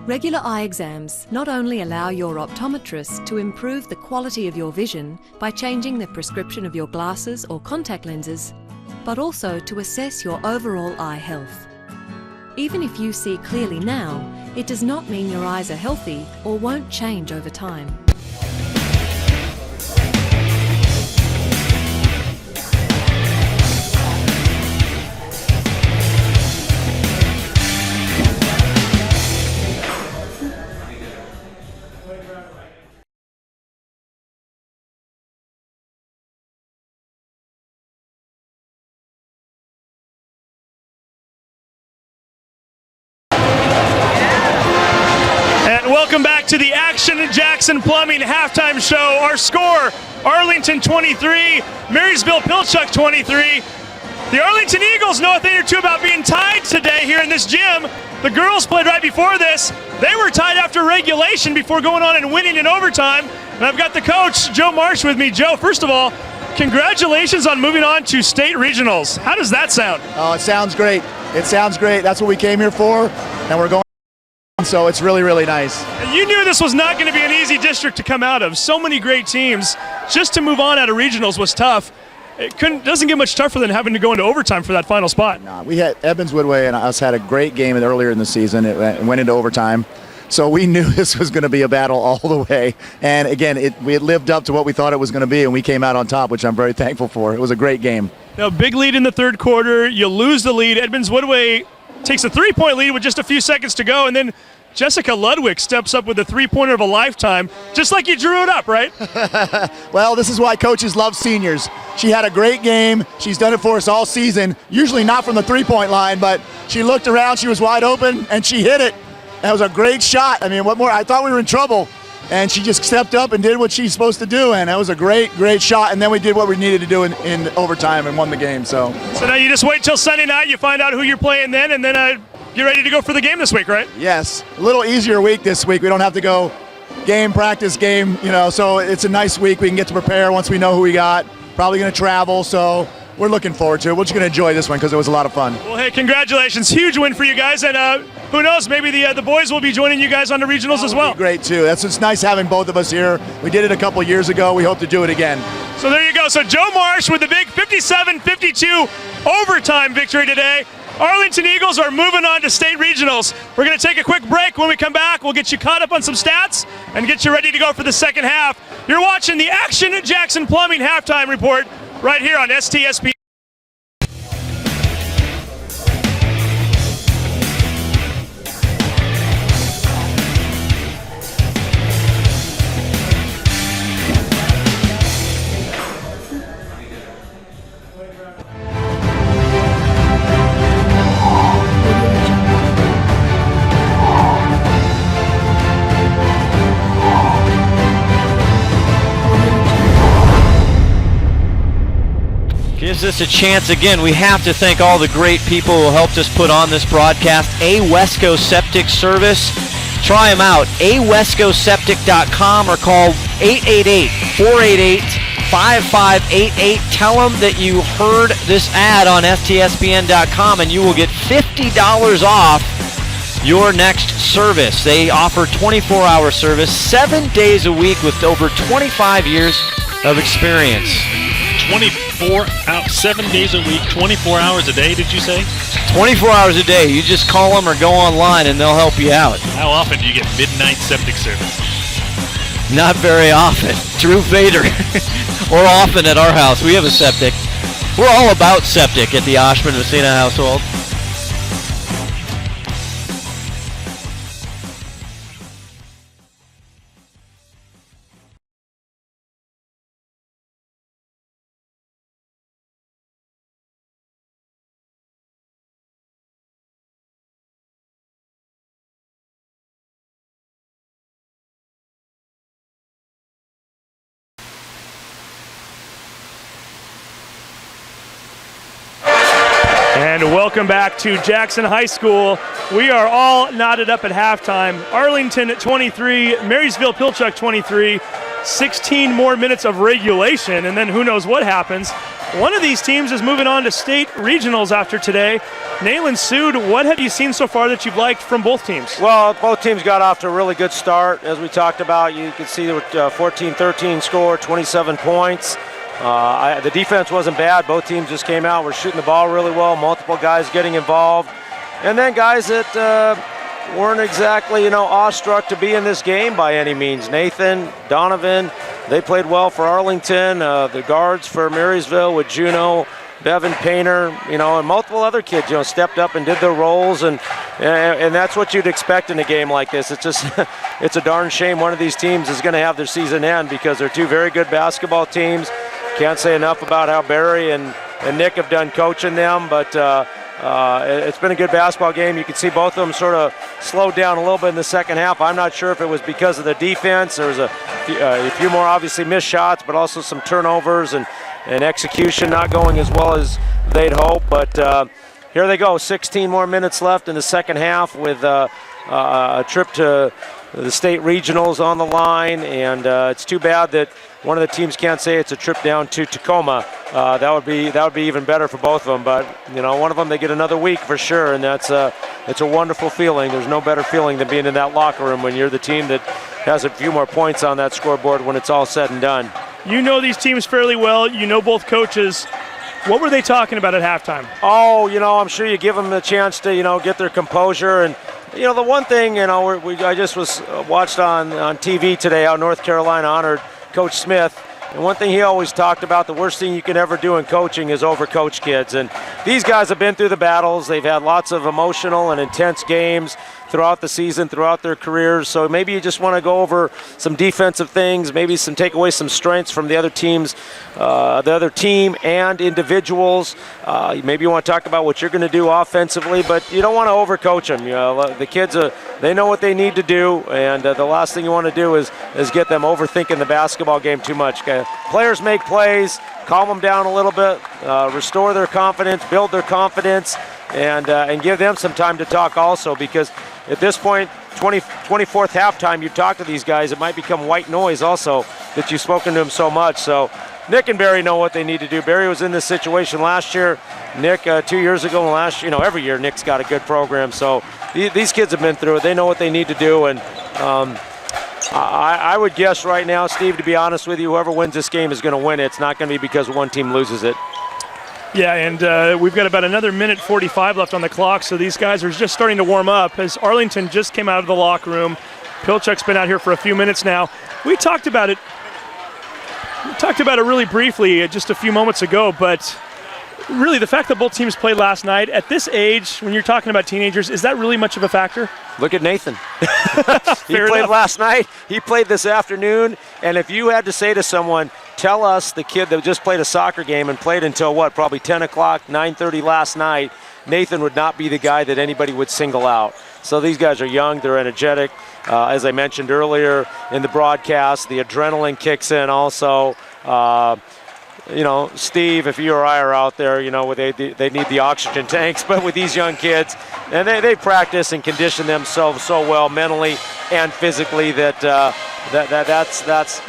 Regular eye exams not only allow your optometrist to improve the quality of your vision by changing the prescription of your glasses or contact lenses, but also to assess your overall eye health. Even if you see clearly now, it does not mean your eyes are healthy or won't change over time. Welcome back to the Action Jackson Plumbing halftime show. Our score, Arlington 23, Marysville Pilchuck 23. The Arlington Eagles know a thing or two about being tied today here in this gym. The girls played right before this. They were tied after regulation before going on and winning in overtime. And I've got the coach, Joe Marsh, with me. Joe, first of all, congratulations on moving on to state regionals. How does that sound? Oh, it sounds great. It sounds great. That's what we came here for, and we're going. So it's really, really nice. And you knew this was not going to be an easy district to come out of. So many great teams. Just to move on out of regionals was tough. It doesn't get much tougher than having to go into overtime for that final spot. Nah, we had Edmonds Woodway and us had a great game earlier in the season. It went into overtime. So we knew this was going to be a battle all the way. And again, we had lived up to what we thought it was going to be, and we came out on top, which I'm very thankful for. It was a great game. Now, big lead in the third quarter. You lose the lead. Edmonds Woodway takes a 3-point lead with just a few seconds to go, and then Jessica Ludwig steps up with a 3-pointer of a lifetime, just like you drew it up, right? Well, this is why coaches love seniors. She had a great game. She's done it for us all season, usually not from the 3-point line, but she looked around, she was wide open, and she hit it. That was a great shot. I mean, what more? I thought we were in trouble, and she just stepped up and did what she's supposed to do, and that was a great, great shot. And then we did what we needed to do in overtime and won the game. So now you just wait till Sunday night. You find out who you're playing then, and then you're ready to go for the game this week, right? Yes, a little easier week this week. We don't have to go game, practice, game. So it's a nice week. We can get to prepare once we know who we got. Probably going to travel, so we're looking forward to it. We're just going to enjoy this one because it was a lot of fun. Well, hey, congratulations. Huge win for you guys. And who knows, maybe the boys will be joining you guys on the regionals as well. Great, too. It's nice having both of us here. We did it a couple years ago. We hope to do it again. So there you go. So Joe Marsh with the big 57-52 overtime victory today. Arlington Eagles are moving on to state regionals. We're going to take a quick break. When we come back, we'll get you caught up on some stats and get you ready to go for the second half. You're watching the Action Jackson Plumbing halftime report right here on STSPN. Gives us a chance again. We have to thank all the great people who helped us put on this broadcast. Wesco Septic Service. Try them out. awescoseptic.com or call 888-488-5588. Tell them that you heard this ad on STSPN.com and you will get $50 off your next service. They offer 24-hour service 7 days a week with over 25 years of experience. 7 days a week, 24 hours a day, did you say? 24 hours a day. You just call them or go online and they'll help you out. How often do you get midnight septic service? Not very often. Drew Vader. Or often at our house. We have a septic. We're all about septic at the Oshman Messina household. And welcome back to Jackson High School. We are all knotted up at halftime. Arlington at 23, Marysville Pilchuck 23, 16 more minutes of regulation, and then who knows what happens. One of these teams is moving on to state regionals after today. Nalin, Sood, what have you seen so far that you've liked from both teams? Well, both teams got off to a really good start. As we talked about, you can see the 14-13 score, 27 points. The defense wasn't bad. Both teams just came out, were shooting the ball really well, multiple guys getting involved. And then guys that weren't exactly, awestruck to be in this game by any means. Nathan, Donovan, they played well for Arlington. The guards for Marysville with Juno, Bevan Painter, and multiple other kids, stepped up and did their roles, and that's what you'd expect in a game like this. It's just, it's a darn shame one of these teams is going to have their season end because they're two very good basketball teams. Can't say enough about how Barry and Nick have done coaching them, but it's been a good basketball game. You can see both of them sort of slowed down a little bit in the second half. I'm not sure if it was because of the defense. There was a few more obviously missed shots, but also some turnovers and execution not going as well as they'd hope. But here they go, 16 more minutes left in the second half with a trip to the state regionals on the line, and it's too bad that one of the teams can't say it's a trip down to Tacoma. That would be even better for both of them. But one of them, they get another week for sure, and it's a wonderful feeling. There's no better feeling than being in that locker room when you're the team that has a few more points on that scoreboard when it's all said and done. You know these teams fairly well. You know both coaches. What were they talking about at halftime? Oh, I'm sure you give them the chance to, get their composure. And, the one thing, I just watched on TV today how North Carolina honored Coach Smith. And one thing he always talked about, the worst thing you can ever do in coaching is overcoach kids. And these guys have been through the battles. They've had lots of emotional and intense games throughout the season, throughout their careers. So maybe you just want to go over some defensive things, maybe take away some strengths from the other teams, the other team and individuals. Maybe you want to talk about what you're going to do offensively, but you don't want to overcoach them. The kids, they know what they need to do, and the last thing you want to do is get them overthinking the basketball game too much. Players make plays, calm them down a little bit, restore their confidence, build their confidence, and give them some time to talk also, because at this point, 24th halftime, you talk to these guys, it might become white noise also that you've spoken to them so much. So Nick and Barry know what they need to do. Barry was in this situation last year. Nick, 2 years ago, and last year, every year Nick's got a good program. So these kids have been through it. They know what they need to do. And I would guess right now, Steve, to be honest with you, whoever wins this game is going to win it. It's not going to be because one team loses it. Yeah, and we've got about another minute 45 left on the clock, so these guys are just starting to warm up as Arlington just came out of the locker room. Pilchuck's been out here for a few minutes now. We talked about it really briefly just a few moments ago, but really the fact that both teams played last night, at this age, when you're talking about teenagers, is that really much of a factor? Look at Nathan. He played last night. He played this afternoon. And if you had to say to someone, tell us the kid that just played a soccer game and played until probably 10 o'clock, 9:30 last night, Nathan would not be the guy that anybody would single out. So these guys are young. They're energetic. As I mentioned earlier in the broadcast, the adrenaline kicks in also. Steve, if you or I are out there, they need the oxygen tanks, but with these young kids, and they practice and condition themselves so well mentally and physically that it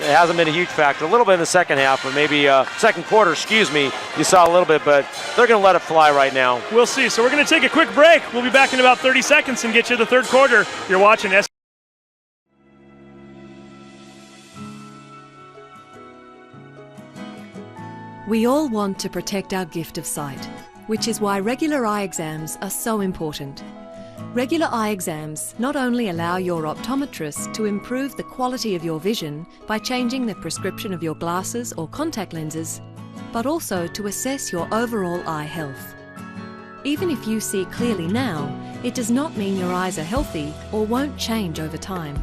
hasn't been a huge factor. A little bit in the second half, or maybe second quarter, you saw a little bit, but they're going to let it fly right now. We'll see. So we're going to take a quick break. We'll be back in about 30 seconds and get you the third quarter. You're watching We all want to protect our gift of sight, which is why regular eye exams are so important. Regular eye exams not only allow your optometrist to improve the quality of your vision by changing the prescription of your glasses or contact lenses, but also to assess your overall eye health. Even if you see clearly now, it does not mean your eyes are healthy or won't change over time.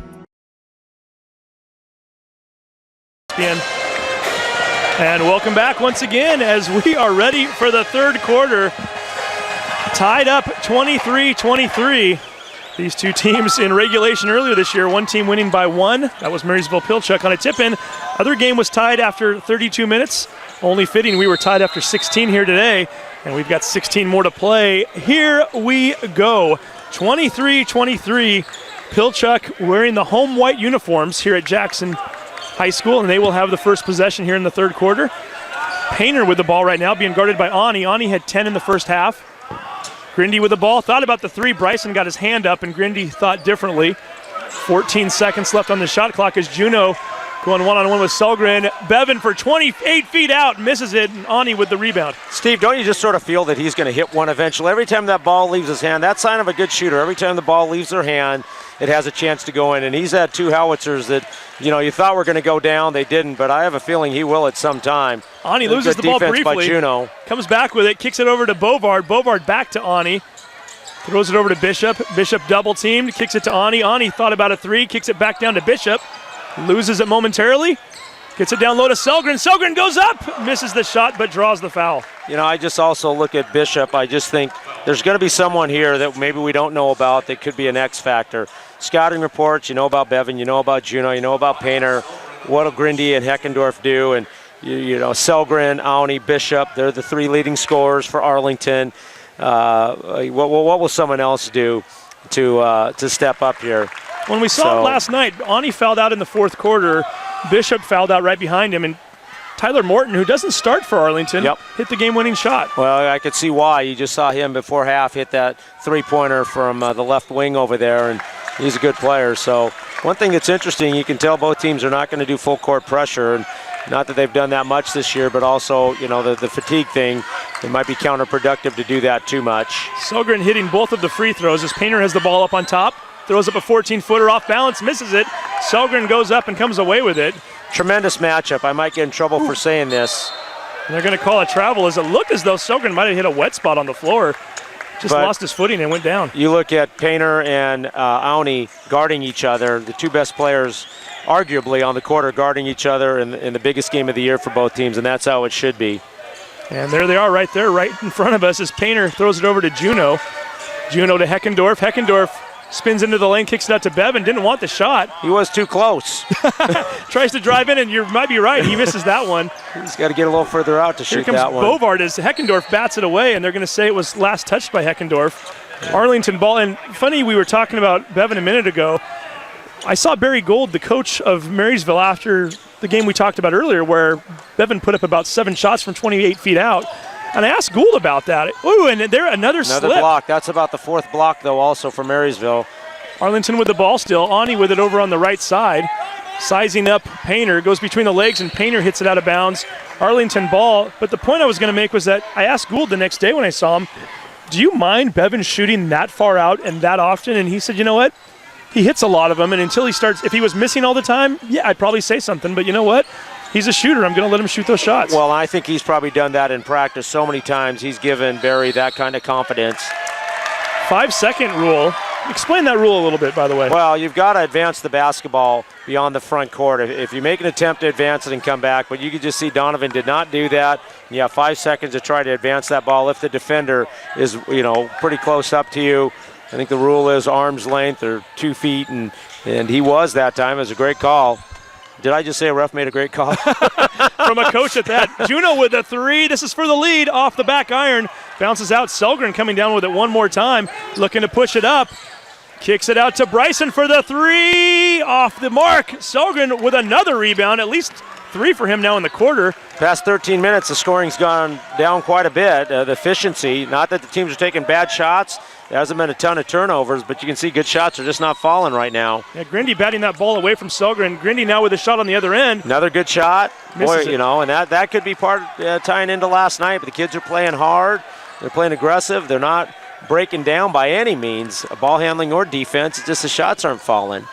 And welcome back once again as we are ready for the third quarter. Tied up 23-23. These two teams in regulation earlier this year, one team winning by 1. That was Marysville Pilchuck on a tip-in. Other game was tied after 32 minutes. Only fitting we were tied after 16 here today, and we've got 16 more to play. Here we go. 23-23. Pilchuck wearing the home white uniforms here at Jackson High School, and they will have the first possession here in the third quarter. Painter with the ball right now, being guarded by Ani. Ani had 10 in the first half. Grindy with the ball, thought about the three. Bryson got his hand up, and Grindy thought differently. 14 seconds left on the shot clock as Juneau going one-on-one with Selgren. Bevan for 28 feet out, misses it, and Ani with the rebound. Steve, don't you just sort of feel that he's going to hit one eventually? Every time that ball leaves his hand, that's sign of a good shooter. Every time the ball leaves their hand, it has a chance to go in. And he's had two howitzers that, you thought were going to go down. They didn't, but I have a feeling he will at some time. Ani loses the ball briefly. By Juneau. Comes back with it, kicks it over to Bovard. Bovard back to Ani. Throws it over to Bishop. Bishop double-teamed, kicks it to Ani. Ani thought about a three, kicks it back down to Bishop. Loses it momentarily. Gets it down low to Selgren. Selgren goes up, misses the shot, but draws the foul. I just also look at Bishop. I just think there's going to be someone here that maybe we don't know about that could be an X factor. Scouting reports, you know about Bevan, you know about Juneau, you know about Painter. What'll Grindy and Heckendorf do? And, Selgren, Auni, Bishop, they're the three leading scorers for Arlington. What will someone else do to step up here? When we saw it last night, Ani fouled out in the fourth quarter. Bishop fouled out right behind him, and Tyler Morton, who doesn't start for Arlington, hit the game-winning shot. Well, I could see why. You just saw him before half hit that three-pointer from the left wing over there, and he's a good player. So one thing that's interesting, you can tell both teams are not going to do full-court pressure, and not that they've done that much this year, but also, you know, the fatigue thing, it might be counterproductive to do that too much. Sogren hitting both of the free throws as Painter has the ball up on top, throws up a 14-footer off balance, misses it. Sogren goes up and comes away with it. Tremendous matchup. I might get in trouble for saying this. And they're going to call a travel as it looked as though Sogren might have hit a wet spot on the floor. Just lost his footing and went down. You look at Painter and Auni guarding each other, the two best players arguably on the court are guarding each other in the biggest game of the year for both teams, and that's how it should be. And there they are right there, right in front of us as Painter throws it over to Juno. Juno to Heckendorf. Heckendorf spins into the lane, kicks it out to Bevan. Didn't want the shot. He was too close. Tries to drive in, and you might be right. He misses that one. He's got to get a little further out to shoot that one. Here comes Bovard as Heckendorf bats it away, and they're going to say it was last touched by Heckendorf. Arlington ball. And funny, we were talking about Bevan a minute ago. I saw Barry Gold, the coach of Marysville, after the game we talked about earlier, where Bevan put up about 7 shots from 28 feet out. And I asked Gould about that. Ooh, and there another slip. Block. That's about the 4th block, though, also for Marysville. Arlington with the ball still. Ani with it over on the right side. Sizing up Painter. Goes between the legs, and Painter hits it out of bounds. Arlington ball. But the point I was going to make was that I asked Gould the next day when I saw him, do you mind Bevan shooting that far out and that often? And he said, you know what? He hits a lot of them, and until he starts, if he was missing all the time, yeah, I'd probably say something. But you know what? He's a shooter. I'm going to let him shoot those shots. Well, I think he's probably done that in practice so many times. He's given Barry that kind of confidence. 5-second rule. Explain that rule a little bit, by the way. Well, you've got to advance the basketball beyond the front court. If you make an attempt to advance it and come back, but you can just see Donovan did not do that. You have 5 seconds to try to advance that ball if the defender is, you know, pretty close up to you. I think the rule is arm's length or 2 feet, and he was that time. It was a great call. Did I just say a ref made a great call? From a coach at that. Juno with the 3. This is for the lead off the back iron. Bounces out. Selgren coming down with it one more time. Looking to push it up. Kicks it out to Bryson for the 3. Off the mark. Selgren with another rebound. At least 3 for him now in the quarter. Past 13 minutes, the scoring's gone down quite a bit. The efficiency, not that the teams are taking bad shots. There hasn't been a ton of turnovers, but you can see good shots are just not falling right now. Yeah, Grindy batting that ball away from Selgren. Grindy now with a shot on the other end. Another good shot. Boy, Misses it. you know, and that could be part tying into last night, but the kids are playing hard. They're playing aggressive. They're not breaking down by any means, ball handling or defense. It's just the shots aren't falling.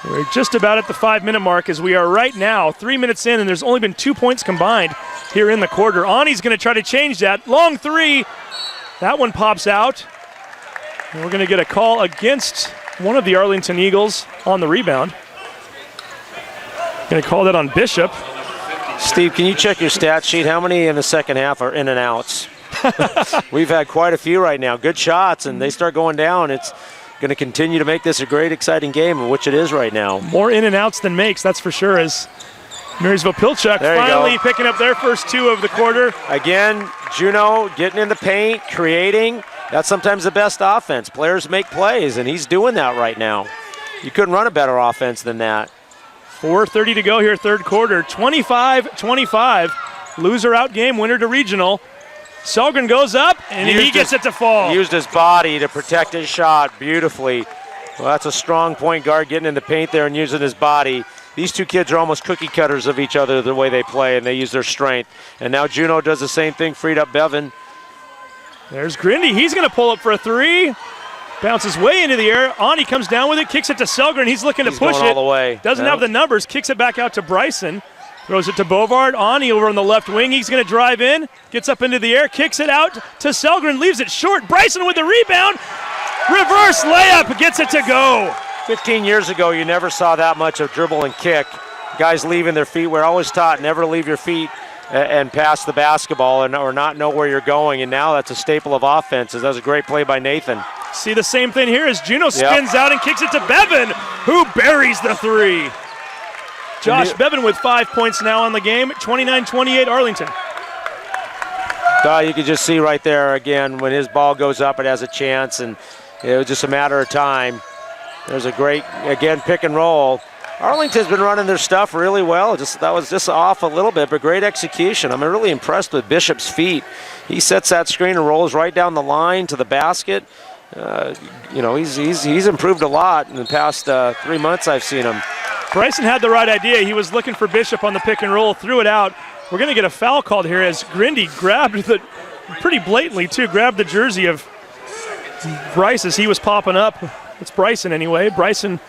We're just about at the 5-minute mark as we are right now, 3 minutes in, and there's only been 2 points combined here in the quarter. Ani's going to try to change that. Long 3. That one pops out. And we're going to get a call against one of the Arlington Eagles on the rebound. Going to call that on Bishop. Steve, can you check your stat sheet? How many in the second half are in and outs? We've had quite a few right now. Good shots, and they start going down. It's going to continue to make this a great, exciting game, which it is right now. More in and outs than makes, that's for sure, as Marysville Pilchuck finally picking up their first 2 of the quarter. Again, Juno getting in the paint, creating. That's sometimes the best offense. Players make plays, and he's doing that right now. You couldn't run a better offense than that. 4:30 to go here, third quarter. 25-25. Loser out game, winner to regional. Selgren goes up, and he gets it to fall. He used his body to protect his shot beautifully. Well, that's a strong point guard getting in the paint there and using his body. These two kids are almost cookie cutters of each other the way they play, and they use their strength. And now Juno does the same thing, freed up Bevan. There's Grindy. He's going to pull up for a 3. Bounces way into the air. Ani comes down with it, kicks it to Selgren. He's looking to push it. All the way. Doesn't have the numbers. Kicks it back out to Bryson. Throws it to Bovard. Ani over on the left wing. He's going to drive in. Gets up into the air. Kicks it out to Selgren. Leaves it short. Bryson with the rebound. Reverse layup. Gets it to go. 15 years ago, you never saw that much of dribble and kick. Guys leaving their feet. We're always taught never leave your feet and pass the basketball or not know where you're going. And now that's a staple of offenses. That was a great play by Nathan. See the same thing here as Juno spins out and kicks it to Bevan, who buries the 3. Josh Bevan with 5 points now on the game. 29-28 Arlington. You can just see right there again when his ball goes up, it has a chance, and it was just a matter of time. There's a great, again, pick and roll. Arlington's been running their stuff really well. That was just off a little bit, but great execution. I'm really impressed with Bishop's feet. He sets that screen and rolls right down the line to the basket. He's improved a lot in the past 3 months I've seen him. Bryson had the right idea. He was looking for Bishop on the pick and roll, threw it out. We're going to get a foul called here as Grindy grabbed pretty blatantly too, grabbed the jersey of Bryce as he was popping up. It's Bryson anyway. Bryson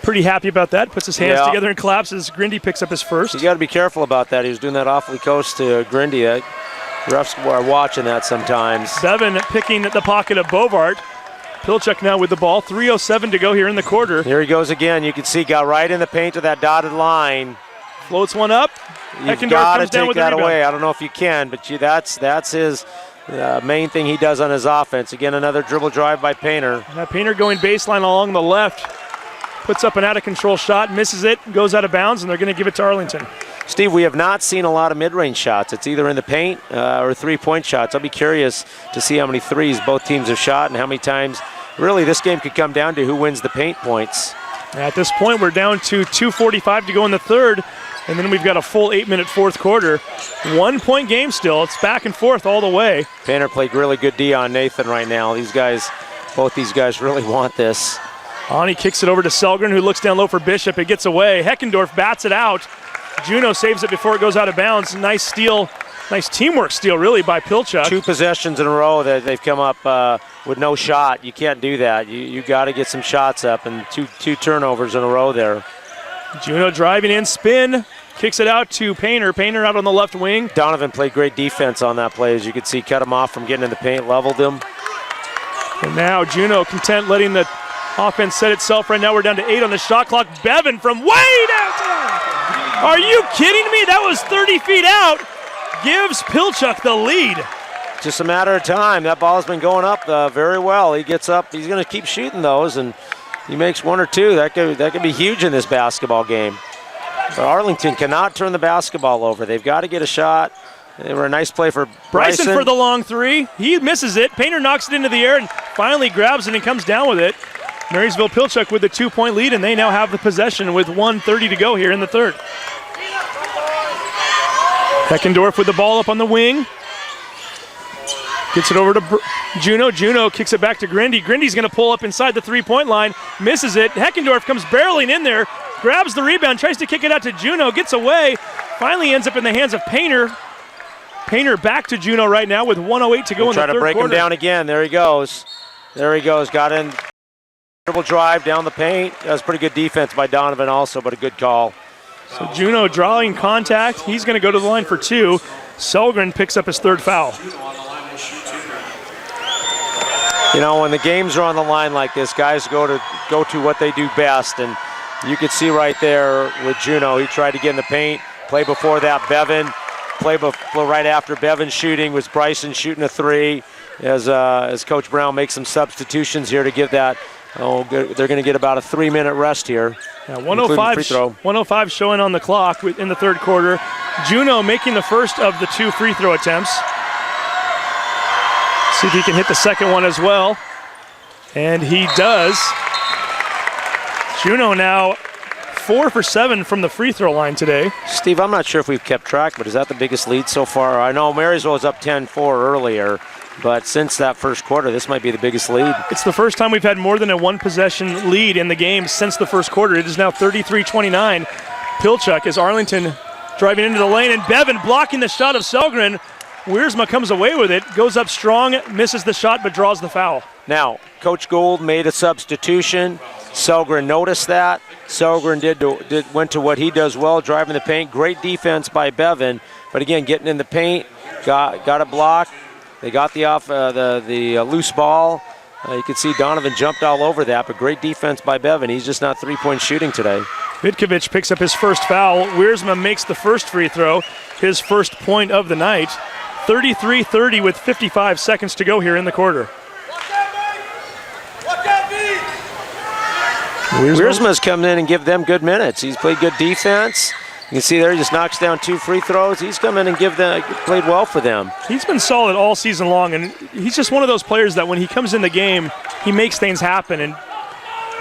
pretty happy about that. Puts his hands together and claps as Grindy picks up his first. You got to be careful about that. He was doing that awfully close to Grindy. Refs are watching that sometimes. Bevan picking the pocket of Bovart. Pilchuck now with the ball. 3:07 to go here in the quarter. Here he goes again. You can see got right in the paint to that dotted line. Floats one up. You've got to take that away. I don't know if you can, but that's his main thing he does on his offense. Again, another dribble drive by Painter. Now Painter going baseline along the left. Puts up an out-of-control shot, misses it, goes out of bounds, and they're going to give it to Arlington. Steve, we have not seen a lot of mid-range shots. It's either in the paint or three-point shots. I'll be curious to see how many threes both teams have shot and how many times. Really, this game could come down to who wins the paint points. At this point, we're down to 2:45 to go in the third, and then we've got a full 8-minute fourth quarter. 1 point game still. It's back and forth all the way. Painter played really good D on Nathan right now. Both these guys really want this. Ani kicks it over to Selgren, who looks down low for Bishop. It gets away. Heckendorf bats it out. Juno saves it before it goes out of bounds. Nice steal, nice teamwork steal, really, by Pilchuck. 2 possessions in a row that they've come up with no shot. You can't do that. You got to get some shots up, and two turnovers in a row there. Juno driving in, spin, kicks it out to Painter. Painter out on the left wing. Donovan played great defense on that play. As you can see, cut him off from getting in the paint, leveled him. And now Juno content letting the offense set itself. Right now we're down to 8 on the shot clock. Bevan from way downtown. Are you kidding me? That was 30 feet out. Gives Pilchuck the lead. Just a matter of time. That ball's been going up very well. He gets up. He's going to keep shooting those, and he makes 1 or 2. That could be huge in this basketball game. But Arlington cannot turn the basketball over. They've got to get a shot. They were a nice play for Bryson. For the long three. He misses it. Painter knocks it into the air and finally grabs it and comes down with it. Marysville Pilchuck with the 2-point lead, and they now have the possession with 1:30 to go here in the third. Heckendorf with the ball up on the wing. Gets it over to Juno. Juno kicks it back to Grindy. Grindy's going to pull up inside the 3-point line. Misses it. Heckendorf comes barreling in there. Grabs the rebound. Tries to kick it out to Juno. Gets away. Finally ends up in the hands of Painter. Painter back to Juno right now with 1:08 to go in the third quarter. Try to break him down again. There he goes. Got in. Dribble drive down the paint. That was pretty good defense by Donovan also, but a good call. So Juno drawing contact. He's going to go to the line for 2. Selgren picks up his third foul. When the games are on the line like this, guys go to what they do best, and you could see right there with Juno, he tried to get in the paint. Play before that, Bevan. Play right after Bevan shooting was Bryson shooting a 3. As Coach Brown makes some substitutions here to give that. They're going to get about a 3-minute rest here. Yeah, 105 showing on the clock in the third quarter. Juno making the first of the 2 free throw attempts. See if he can hit the second one as well. And he does. Juno now 4 for 7 from the free throw line today. Steve, I'm not sure if we've kept track, but is that the biggest lead so far? I know Marysville was up 10-4 earlier. But since that first quarter, this might be the biggest lead. It's the first time we've had more than a 1-possession lead in the game since the first quarter. It is now 33-29. Pilchuck as Arlington driving into the lane, and Bevan blocking the shot of Selgren. Wiersma comes away with it, goes up strong, misses the shot, but draws the foul. Now, Coach Gould made a substitution. Selgren noticed that. Selgren went to what he does well, driving the paint. Great defense by Bevan, but again, getting in the paint, got a block. They got the loose ball. You can see Donovan jumped all over that, but great defense by Bevan. He's just not 3-point shooting today. Vitkovich picks up his first foul. Wiersma makes the first free throw, his first point of the night. 33-30 with 55 seconds to go here in the quarter. Wiersma's come in and give them good minutes. He's played good defense. You can see there, he just knocks down 2 free throws. He's come in and played well for them. He's been solid all season long, and he's just one of those players that when he comes in the game, he makes things happen. And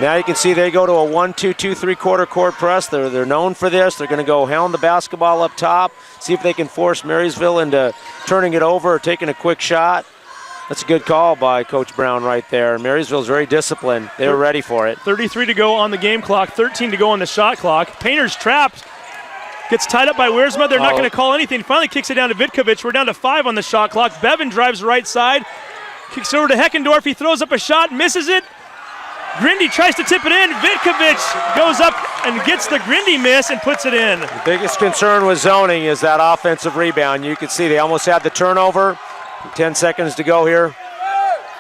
Now you can see they go to a 1-2-2 3/4 court press. They're known for this. They're going to go hound the basketball up top, see if they can force Marysville into turning it over or taking a quick shot. That's a good call by Coach Brown right there. Marysville's very disciplined. They were ready for it. 33 to go on the game clock, 13 to go on the shot clock. Painter's trapped. Gets tied up by Wiersma. They're not going to call anything. Finally kicks it down to Vitkovich. We're down to 5 on the shot clock. Bevan drives right side. Kicks over to Heckendorf. He throws up a shot, misses it. Grindy tries to tip it in. Vitkovich goes up and gets the Grindy miss and puts it in. The biggest concern with zoning is that offensive rebound. You can see they almost had the turnover. 10 seconds to go here.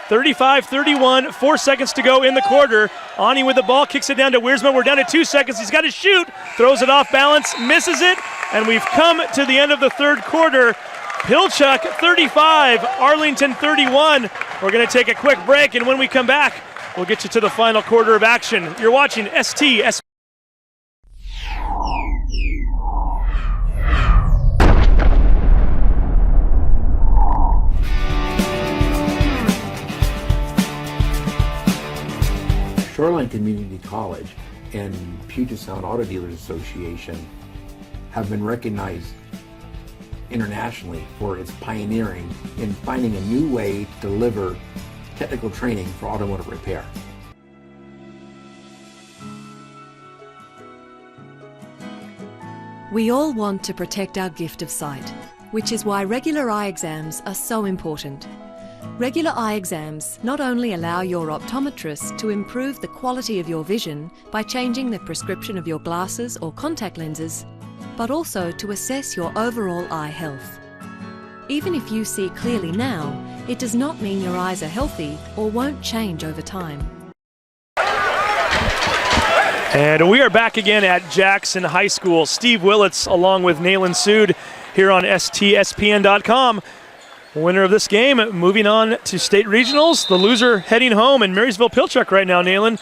35-31, 4 seconds to go in the quarter. Ani with the ball, kicks it down to Wiersma. We're down to 2 seconds. He's got to shoot, throws it off balance, misses it, and we've come to the end of the third quarter. Pilchuck 35, Arlington 31. We're going to take a quick break, and when we come back, we'll get you to the final quarter of action. You're watching STSPN. Shoreline Community College and Puget Sound Auto Dealers Association have been recognized internationally for its pioneering in finding a new way to deliver technical training for automotive repair. We all want to protect our gift of sight, which is why regular eye exams are so important. Regular eye exams not only allow your optometrist to improve the quality of your vision by changing the prescription of your glasses or contact lenses, but also to assess your overall eye health. Even if you see clearly now, it does not mean your eyes are healthy or won't change over time. And we are back again at Jackson High School. Steve Willits along with Nalin Sood here on STSPN.com. Winner of this game moving on to state regionals. The loser heading home, and Marysville Pilchuck right now, Nalin,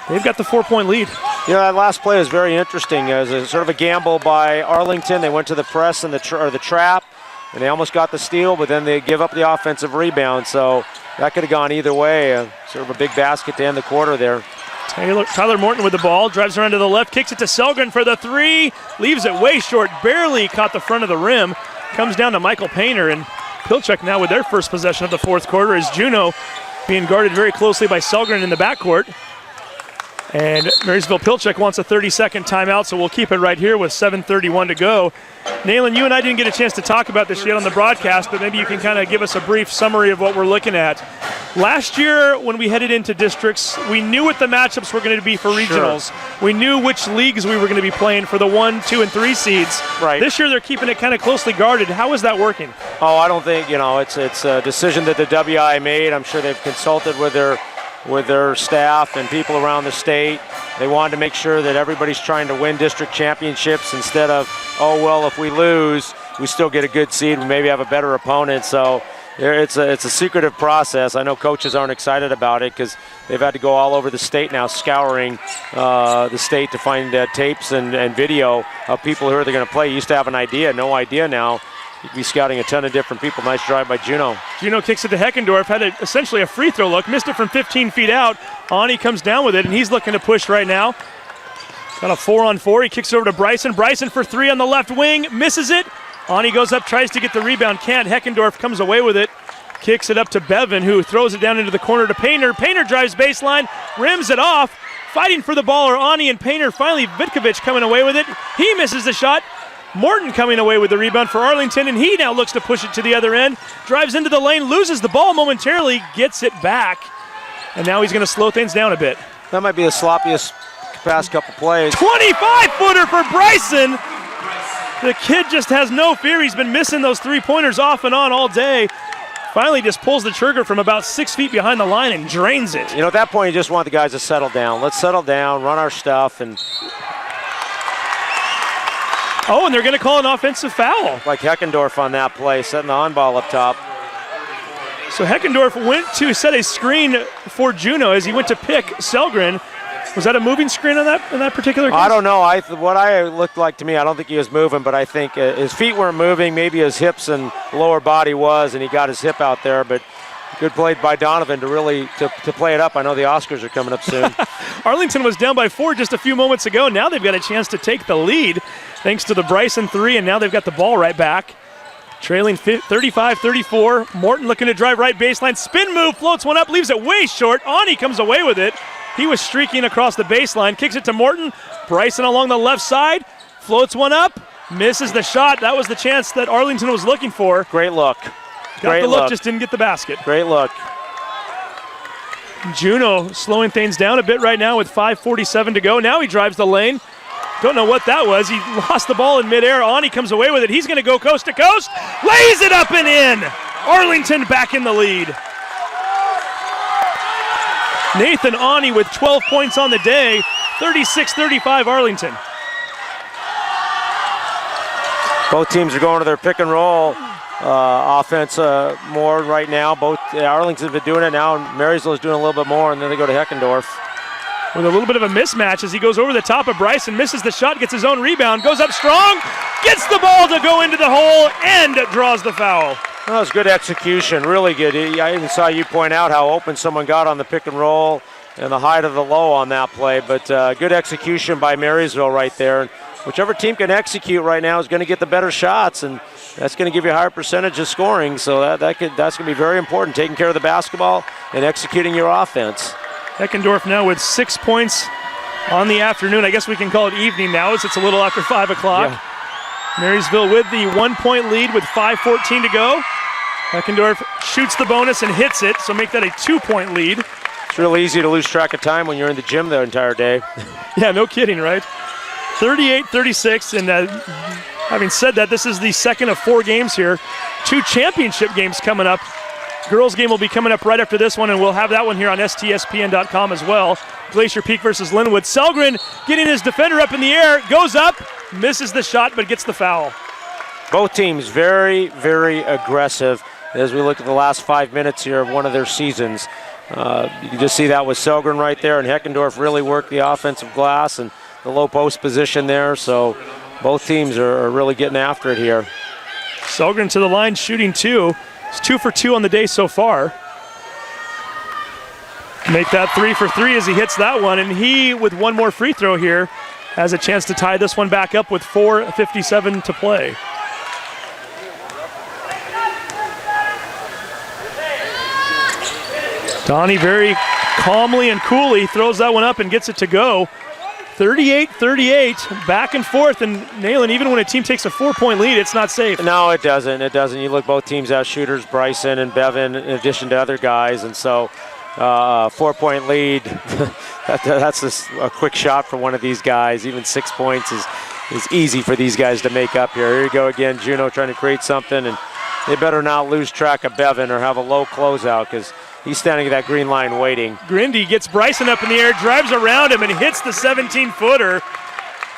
they've got the 4-point lead. Yeah, that last play is very interesting. It was a sort of a gamble by Arlington. They went to the press and the trap, and they almost got the steal, but then they give up the offensive rebound. So that could have gone either way. Sort of a big basket to end the quarter there. Tyler Morton with the ball, drives around to the left, kicks it to Selgren for the 3, leaves it way short, barely caught the front of the rim. Comes down to Michael Painter, and Pilchuck now with their first possession of the fourth quarter is Juneau being guarded very closely by Selgren in the backcourt. And Marysville Pilchuck wants a 30-second timeout, so we'll keep it right here with 7:31 to go. Nalin, you and I didn't get a chance to talk about this yet on the broadcast, but maybe you can kind of give us a brief summary of what we're looking at. Last year, when we headed into districts, we knew what the matchups were going to be for regionals. Sure. We knew which leagues we were going to be playing for the 1, 2, and 3 seeds. Right. This year, they're keeping it kind of closely guarded. How is that working? Oh, I don't think, it's a decision that the WI made. I'm sure they've consulted with their staff and people around the state. They wanted to make sure that everybody's trying to win district championships instead of, oh, well, if we lose, we still get a good seed, we maybe have a better opponent. So it's a secretive process. I know coaches aren't excited about it because they've had to go all over the state now scouring the state to find tapes and video of people who are going to play. You used to have an idea, no idea now. You'd be scouting a ton of different people. Nice drive by Juneau. Juneau kicks it to Heckendorf, had essentially a free throw look, missed it from 15 feet out. Ani comes down with it, and he's looking to push right now. Got a 4-on-4, he kicks it over to Bryson. Bryson for 3 on the left wing, misses it. Ani goes up, tries to get the rebound, can't. Heckendorf comes away with it, kicks it up to Bevan, who throws it down into the corner to Painter. Painter drives baseline, rims it off. Fighting for the ball are Ani and Painter. Finally, Vitkovich coming away with it. He misses the shot. Morton coming away with the rebound for Arlington, and he now looks to push it to the other end. Drives into the lane, loses the ball momentarily, gets it back, and now he's going to slow things down a bit. That might be the sloppiest past couple plays. 25-footer for Bryson. The kid just has no fear. He's been missing those three-pointers off and on all day. Finally just pulls the trigger from about 6 feet behind the line and drains it. At that point, you just want the guys to settle down. Let's settle down, run our stuff, and... Oh, and they're going to call an offensive foul. Like Heckendorf on that play, setting the on-ball up top. So Heckendorf went to set a screen for Juneau as he went to pick Selgren. Was that a moving screen on that particular case? I don't know. What I looked like to me, I don't think he was moving, but I think his feet weren't moving. Maybe his hips and lower body was, and he got his hip out there. But Good play by Donovan to really to play it up. I know the Oscars are coming up soon. Arlington was down by 4 just a few moments ago. Now they've got a chance to take the lead thanks to the Bryson 3, and now they've got the ball right back. Trailing 35-34. Morton looking to drive right baseline. Spin move, floats one up, leaves it way short. Ani comes away with it. He was streaking across the baseline, kicks it to Morton. Bryson along the left side, floats one up, misses the shot. That was the chance that Arlington was looking for. Great look. Got the look, just didn't get the basket. Great look. Juneau slowing things down a bit right now with 5:47 to go. Now he drives the lane. Don't know what that was. He lost the ball in midair. Ani comes away with it. He's going to go coast to coast. Lays it up and in. Arlington back in the lead. Nathan Ani with 12 points on the day. 36-35 Arlington. Both teams are going to their pick and roll offense more right now. Both Arlington's been doing it now, and Marysville is doing a little bit more, and then they go to Heckendorf. With a little bit of a mismatch as he goes over the top of Bryson, misses the shot, gets his own rebound, goes up strong, gets the ball to go into the hole, and draws the foul. That was good execution, really good. I even saw you point out how open someone got on the pick and roll and the high to the low on that play, but good execution by Marysville right there. And whichever team can execute right now is going to get the better shots, and that's going to give you a higher percentage of scoring, so that's going to be very important, taking care of the basketball and executing your offense. Heckendorf now with 6 points on the afternoon. I guess we can call it evening now as it's a little after 5 o'clock. Yeah. Marysville with the 1-point lead with 5:14 to go. Heckendorf shoots the bonus and hits it, so make that a 2-point lead. It's really easy to lose track of time when you're in the gym the entire day. Yeah, no kidding, right? 38-36, and having said that, this is the second of 4 games here. 2 championship games coming up. Girls game will be coming up right after this one, and we'll have that one here on STSPN.com as well. Glacier Peak versus Linwood. Selgren getting his defender up in the air, goes up, misses the shot, but gets the foul. Both teams very, very aggressive as we look at the last 5 minutes here of one of their seasons. You can just see that with Selgren right there, and Heckendorf really worked the offensive glass and the low post position there, so both teams are really getting after it here. Selgren to the line, shooting 2. He's 2 for 2 on the day so far. Make that 3 for 3 as he hits that one, and he, with one more free throw here, has a chance to tie this one back up with 4:57 to play. Donnie very calmly and coolly throws that one up and gets it to go. 38-38, back and forth, and Nalin, even when a team takes a 4-point lead, it's not safe. No, it doesn't. It doesn't. You look, both teams have shooters, Bryson and Bevan, in addition to other guys, and so 4-point lead, that's a quick shot for one of these guys. Even 6 points is easy for these guys to make up here. Here you go again, Juneau trying to create something, and they better not lose track of Bevan or have a low closeout, because he's standing at that green line waiting. Grindy gets Bryson up in the air, drives around him, and hits the 17-footer.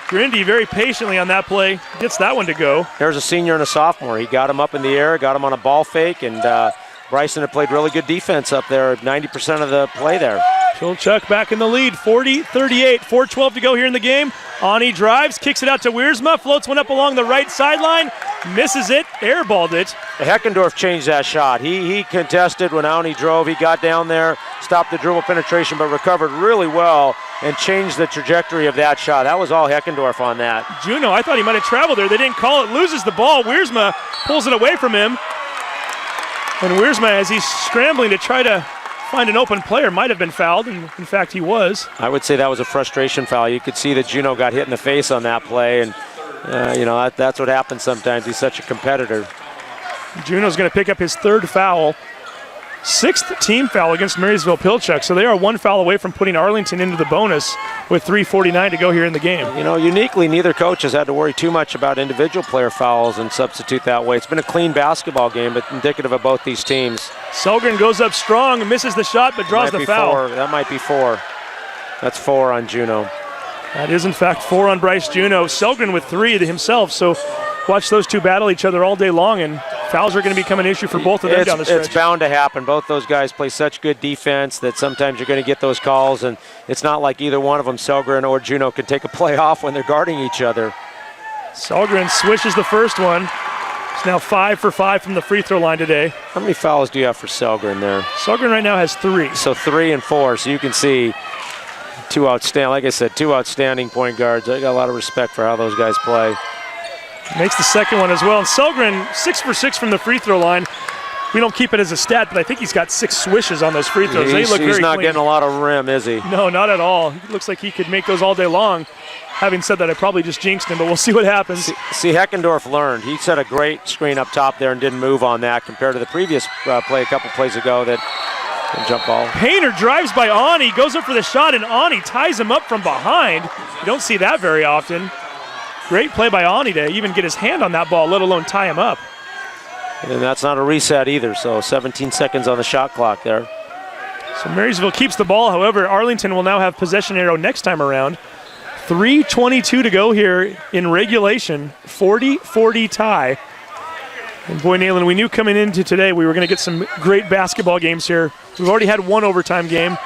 Grindy very patiently on that play, gets that one to go. There's a senior and a sophomore. He got him up in the air, got him on a ball fake, and Bryson had played really good defense up there, 90% of the play there. Pilchuck back in the lead, 40-38, 4:12 to go here in the game. Ani drives, kicks it out to Wiersma, floats one up along the right sideline, misses it, airballed it. Heckendorf changed that shot. He contested when Ani drove. He got down there, stopped the dribble penetration, but recovered really well and changed the trajectory of that shot. That was all Heckendorf on that. Juneau, I thought he might have traveled there. They didn't call it, loses the ball. Wiersma pulls it away from him. And Wiersma, as he's scrambling to try to find an open player, might have been fouled, and in fact he was. I would say that was a frustration foul. You could see that Juneau got hit in the face on that play, and that's what happens sometimes. He's such a competitor. Juneau's going to pick up his 3rd foul. 6th team foul against Marysville Pilchuck, so they are 1 foul away from putting Arlington into the bonus with 3:49 to go here in the game. Uniquely, neither coach has had to worry too much about individual player fouls and substitute that way. It's been a clean basketball game, but indicative of both these teams. Selgren goes up strong, misses the shot, but draws the foul. That might be 4. That's 4 on Juneau. That is, in fact, 4 on Bryce Juneau. Selgren with 3 himself, so watch those two battle each other all day long, and fouls are going to become an issue for both of them down the stretch. It's bound to happen. Both those guys play such good defense that sometimes you're going to get those calls, and it's not like either one of them, Selgren or Juneau, can take a play off when they're guarding each other. Selgren swishes the first one. He's now 5 for 5 from the free throw line today. How many fouls do you have for Selgren there? Selgren right now has 3. So 3 and 4. So you can see two outstanding point guards. I got a lot of respect for how those guys play. Makes the second one as well. And Selgren, 6 for 6 from the free throw line. We don't keep it as a stat, but I think he's got 6 swishes on those free throws. They look very He's not clean. getting a lot of rim, is he? No, not at all. He looks like he could make those all day long. Having said that, I probably just jinxed him, but we'll see what happens. See, Heckendorf learned. He set a great screen up top there and didn't move on that compared to the previous play a couple plays ago that jump ball. Painter drives by Ani, goes up for the shot, and Ani ties him up from behind. You don't see that very often. Great play by Ani to even get his hand on that ball, let alone tie him up. And that's not a reset either, so 17 seconds on the shot clock there. So Marysville keeps the ball. However, Arlington will now have possession arrow next time around. 3:22 to go here in regulation. 40-40 tie. And boy, Nalin, we knew coming into today we were going to get some great basketball games here. We've already had one overtime game.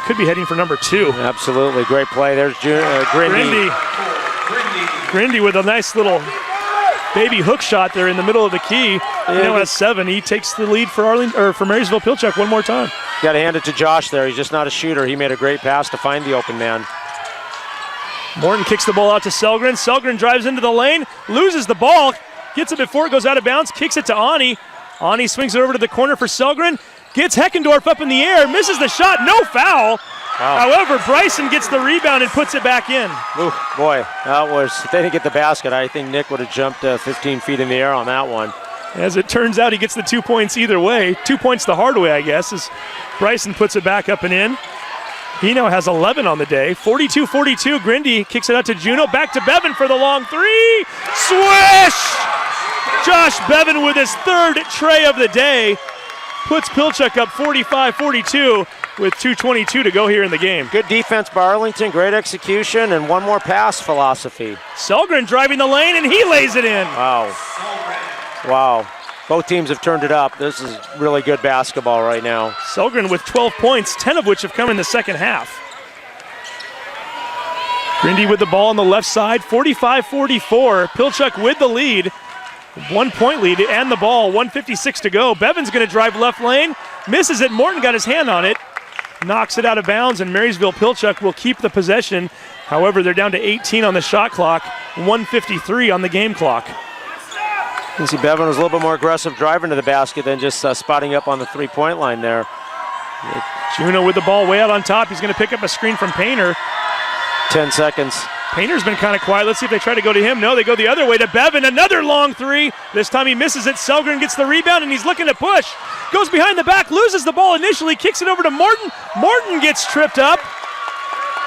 Could be heading for number 2. Absolutely, great play. There's Grindy. Grindy with a nice little baby hook shot there in the middle of the key. He now has 7. He takes the lead for Marysville Pilchuck one more time. Got to hand it to Josh there. He's just not a shooter. He made a great pass to find the open man. Morton kicks the ball out to Selgren. Selgren drives into the lane, loses the ball, gets it before it goes out of bounds, kicks it to Ani. Ani swings it over to the corner for Selgren, gets Heckendorf up in the air, misses the shot, no foul. Wow. However, Bryson gets the rebound and puts it back in. Ooh, boy, if they didn't get the basket, I think Nick would have jumped 15 feet in the air on that one. As it turns out, he gets the 2 points either way. 2 points the hard way, I guess, as Bryson puts it back up and in. He now has 11 on the day. 42-42, Grindy kicks it out to Juno. Back to Bevan for the long 3. Swish! Josh Bevan with his 3rd tray of the day. Puts Pilchuck up 45-42 with 2:22 to go here in the game. Good defense by Arlington, great execution, and one more pass philosophy. Selgren driving the lane, and he lays it in. Wow. Both teams have turned it up. This is really good basketball right now. Selgren with 12 points, 10 of which have come in the second half. Grindy with the ball on the left side, 45-44. Pilchuck with the lead. 1 point lead and the ball, 1:56 to go. Bevan's going to drive left lane, misses it. Morton got his hand on it, knocks it out of bounds, and Marysville Pilchuck will keep the possession. However, they're down to 18 on the shot clock, 1:53 on the game clock. You can see Bevan was a little bit more aggressive driving to the basket than just spotting up on the three-point line there. Juno with the ball way out on top. He's going to pick up a screen from Painter. 10 seconds. Painter's been kind of quiet. Let's see if they try to go to him. No, they go the other way to Bevan. Another long 3. This time he misses it. Selgren gets the rebound, and he's looking to push. Goes behind the back, loses the ball initially, kicks it over to Morton. Morton gets tripped up.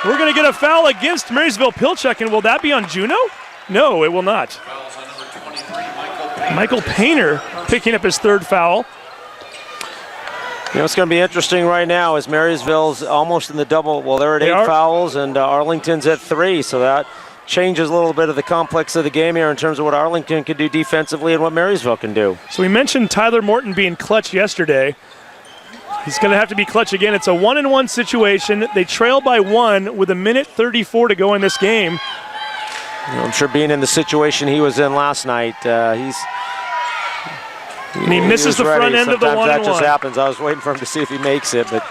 We're going to get a foul against Marysville Pilchuck, and will that be on Juno? No, it will not. Michael Painter picking up his 3rd foul. You know, it's going to be interesting right now as Marysville's almost in the double. Well, they're at 8 fouls, and Arlington's at 3, so that changes a little bit of the complex of the game here in terms of what Arlington can do defensively and what Marysville can do. So we mentioned Tyler Morton being clutch yesterday. He's going to have to be clutch again. It's a 1-and-1 situation. They trail by 1 with 1:34 to go in this game. I'm sure being in the situation he was in last night, he misses the front end of the 1-and-1. That just happens. I was waiting for him to see if he makes it, but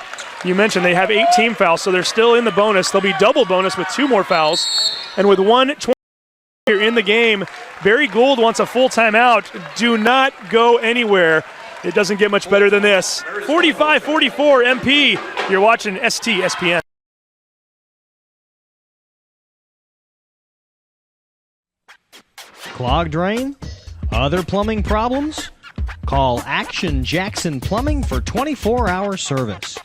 you mentioned they have 8 team fouls, so they're still in the bonus. They'll be double bonus with 2 more fouls. And with 1:20 here in the game, Barry Gould wants a full timeout. Do not go anywhere. It doesn't get much better than this. 45-44 MP. You're watching STSPN. Clogged drain? Other plumbing problems? Call Action Jackson Plumbing for 24-hour service.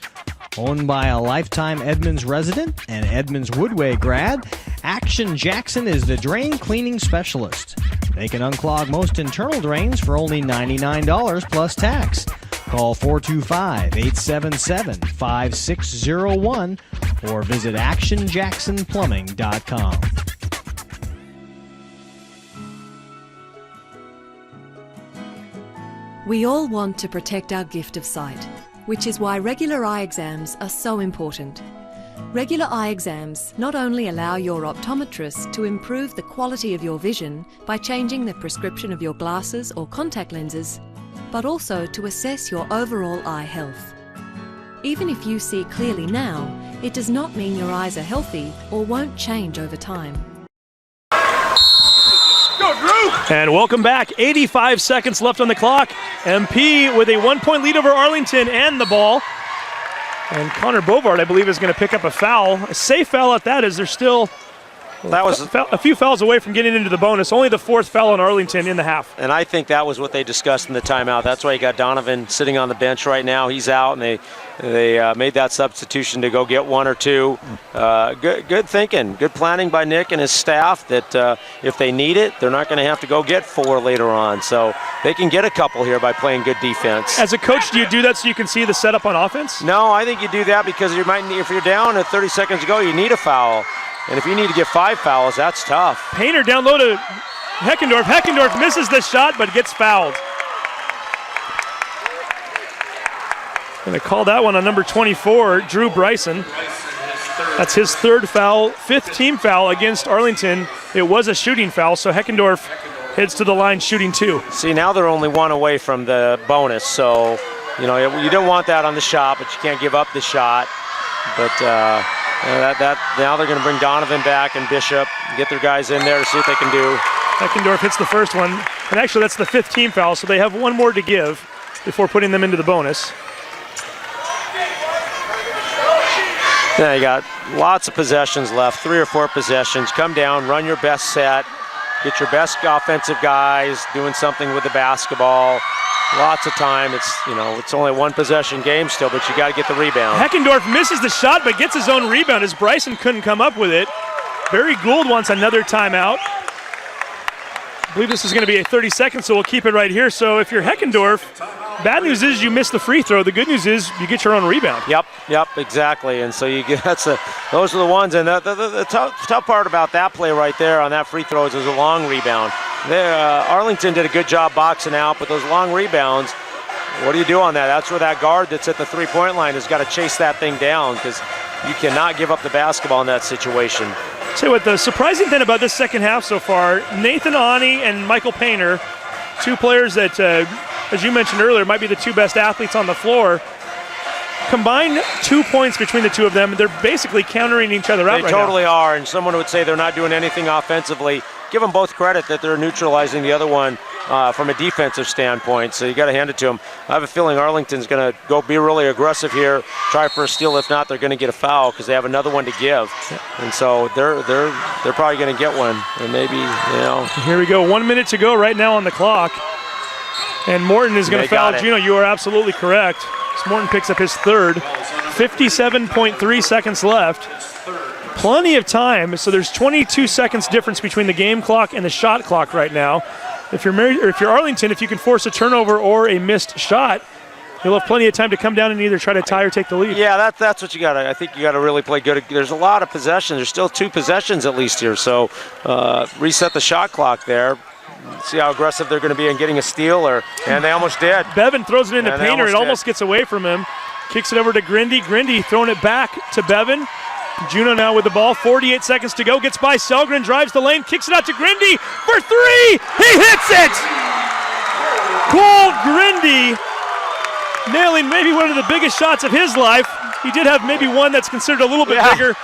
Owned by a lifetime Edmonds resident and Edmonds Woodway grad, Action Jackson is the drain cleaning specialist. They can unclog most internal drains for only $99 plus tax. Call 425-877-5601 or visit actionjacksonplumbing.com. We all want to protect our gift of sight, which is why regular eye exams are so important. Regular eye exams not only allow your optometrist to improve the quality of your vision by changing the prescription of your glasses or contact lenses, but also to assess your overall eye health. Even if you see clearly now, it does not mean your eyes are healthy or won't change over time. And welcome back. 85 seconds left on the clock. MP with a 1-point lead over Arlington and the ball. And Connor Bovard, I believe, is going to pick up a foul. A safe foul at that, as they're still a few fouls away from getting into the bonus. Only the 4th foul on Arlington in the half. And I think that was what they discussed in the timeout. That's why you got Donovan sitting on the bench right now. He's out, and they made that substitution to go get 1 or 2. Good thinking, good planning by Nick and his staff that if they need it, they're not going to have to go get 4 later on. So they can get a couple here by playing good defense. As a coach, do you do that so you can see the setup on offense? No, I think you do that because you might need, if you're down at 30 seconds to go, you need a foul. And if you need to get 5 fouls, that's tough. Painter down low to Heckendorf. Heckendorf misses the shot but gets fouled. Going to call that one on number 24, Drew Bryson. That's his 3rd foul, 5th team foul against Arlington. It was a shooting foul, so Heckendorf heads to the line shooting 2. See, now they're only 1 away from the bonus, so you don't want that on the shot, but you can't give up the shot. But now they're going to bring Donovan back and Bishop, get their guys in there to see what they can do. Heckendorf hits the first one, and actually that's the 5th team foul, so they have 1 more to give before putting them into the bonus. Yeah, you got lots of possessions left, 3 or 4 possessions. Come down, run your best set, get your best offensive guys doing something with the basketball. Lots of time. It's only a 1 possession game still, but you got to get the rebound. Heckendorf misses the shot, but gets his own rebound as Bryson couldn't come up with it. Barry Gould wants another timeout. I believe this is going to be a 30 seconds, so we'll keep it right here. So if you're Heckendorf, bad news is you miss the free throw. The good news is you get your own rebound. Yep, exactly. And so you get those are the ones. And the tough part about that play right there on that free throw is there's a long rebound. Arlington did a good job boxing out, but those long rebounds, what do you do on that? That's where that guard that's at the 3-point line has got to chase that thing down because you cannot give up the basketball in that situation. So what the surprising thing about this second half so far, Nathan Ani and Michael Painter, 2 players that, as you mentioned earlier, might be the 2 best athletes on the floor. Combined 2 points between the 2 of them, they're basically countering each other out right now. They totally are, and someone would say they're not doing anything offensively. Give them both credit that they're neutralizing the other one from a defensive standpoint, so you got to hand it to them. I have a feeling Arlington's going to be really aggressive here, try for a steal. If not, they're going to get a foul because they have another one to give, and so they're probably going to get one, and maybe Here we go. 1 minute to go right now on the clock, and Morton is going to foul Gino. You are absolutely correct. Morton picks up his 3rd. 57.3 seconds left. Plenty of time, so there's 22 seconds difference between the game clock and the shot clock right now. If you're Arlington, if you can force a turnover or a missed shot, you'll have plenty of time to come down and either try to tie or take the lead. Yeah, that's what you got to. I think you got to really play good. There's a lot of possessions. There's still 2 possessions at least here, so reset the shot clock there. See how aggressive they're going to be in getting a steal, and they almost did. Bevan throws it into Painter. It almost gets away from him. Kicks it over to Grindy. Grindy throwing it back to Bevan. Juno now with the ball. 48 seconds to go. Gets by Selgren, drives the lane, kicks it out to Grindy for 3. He hits it! Cole Grindy nailing maybe one of the biggest shots of his life. He did have maybe one that's considered a little bit bigger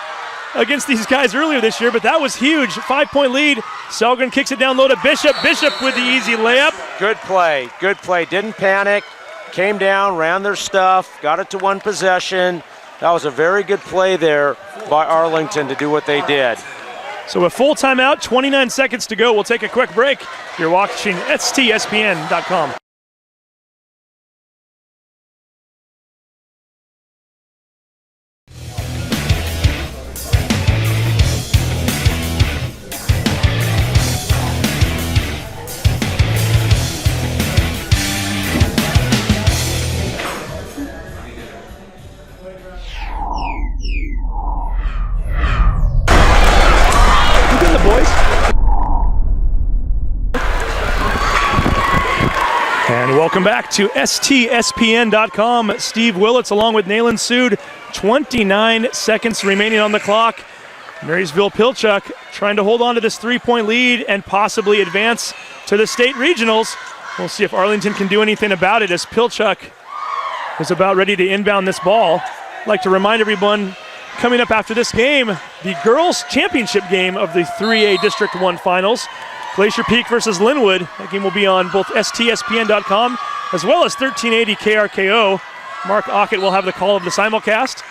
against these guys earlier this year, but that was huge. 5-point lead. Selgren kicks it down low to Bishop. Bishop with the easy layup. Good play. Didn't panic. Came down, ran their stuff, got it to 1 possession. That was a very good play there by Arlington to do what they did. So a full timeout, 29 seconds to go. We'll take a quick break. You're watching STSPN.com. And welcome back to STSPN.com. Steve Willits along with Nalin Sood 29 seconds remaining on the clock. Marysville Pilchuck trying to hold on to this 3-point lead and possibly advance to the state regionals. We'll see if Arlington can do anything about it as Pilchuck is about ready to inbound this ball. I'd like to remind everyone, coming up after this game, the girls' championship game of the 3A District 1 finals. Glacier Peak versus Linwood. That game will be on both STSPN.com as well as 1380 KRKO. Mark Ockett will have the call of the simulcast.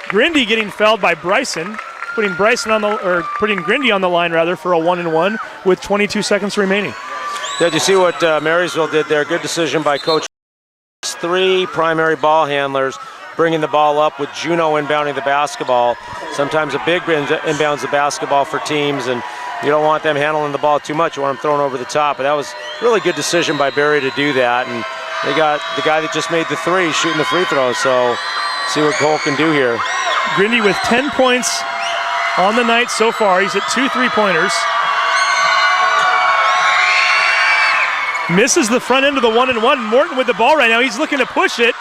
Grindy getting fouled by Bryson, putting Grindy on the line rather for a 1-and-1 with 22 seconds remaining. Did you see what Marysville did there? Good decision by Coach. 3 primary ball handlers bringing the ball up with Juno inbounding the basketball. Sometimes a big inbounds the basketball for teams, and you don't want them handling the ball too much. You want them thrown over the top. But that was a really good decision by Barry to do that. And they got the guy that just made the 3 shooting the free throw. So see what Cole can do here. Grindy with 10 points on the night so far. He's at 2 3-pointers. Misses the front end of the 1-and-1. Morton with the ball right now. He's looking to push it.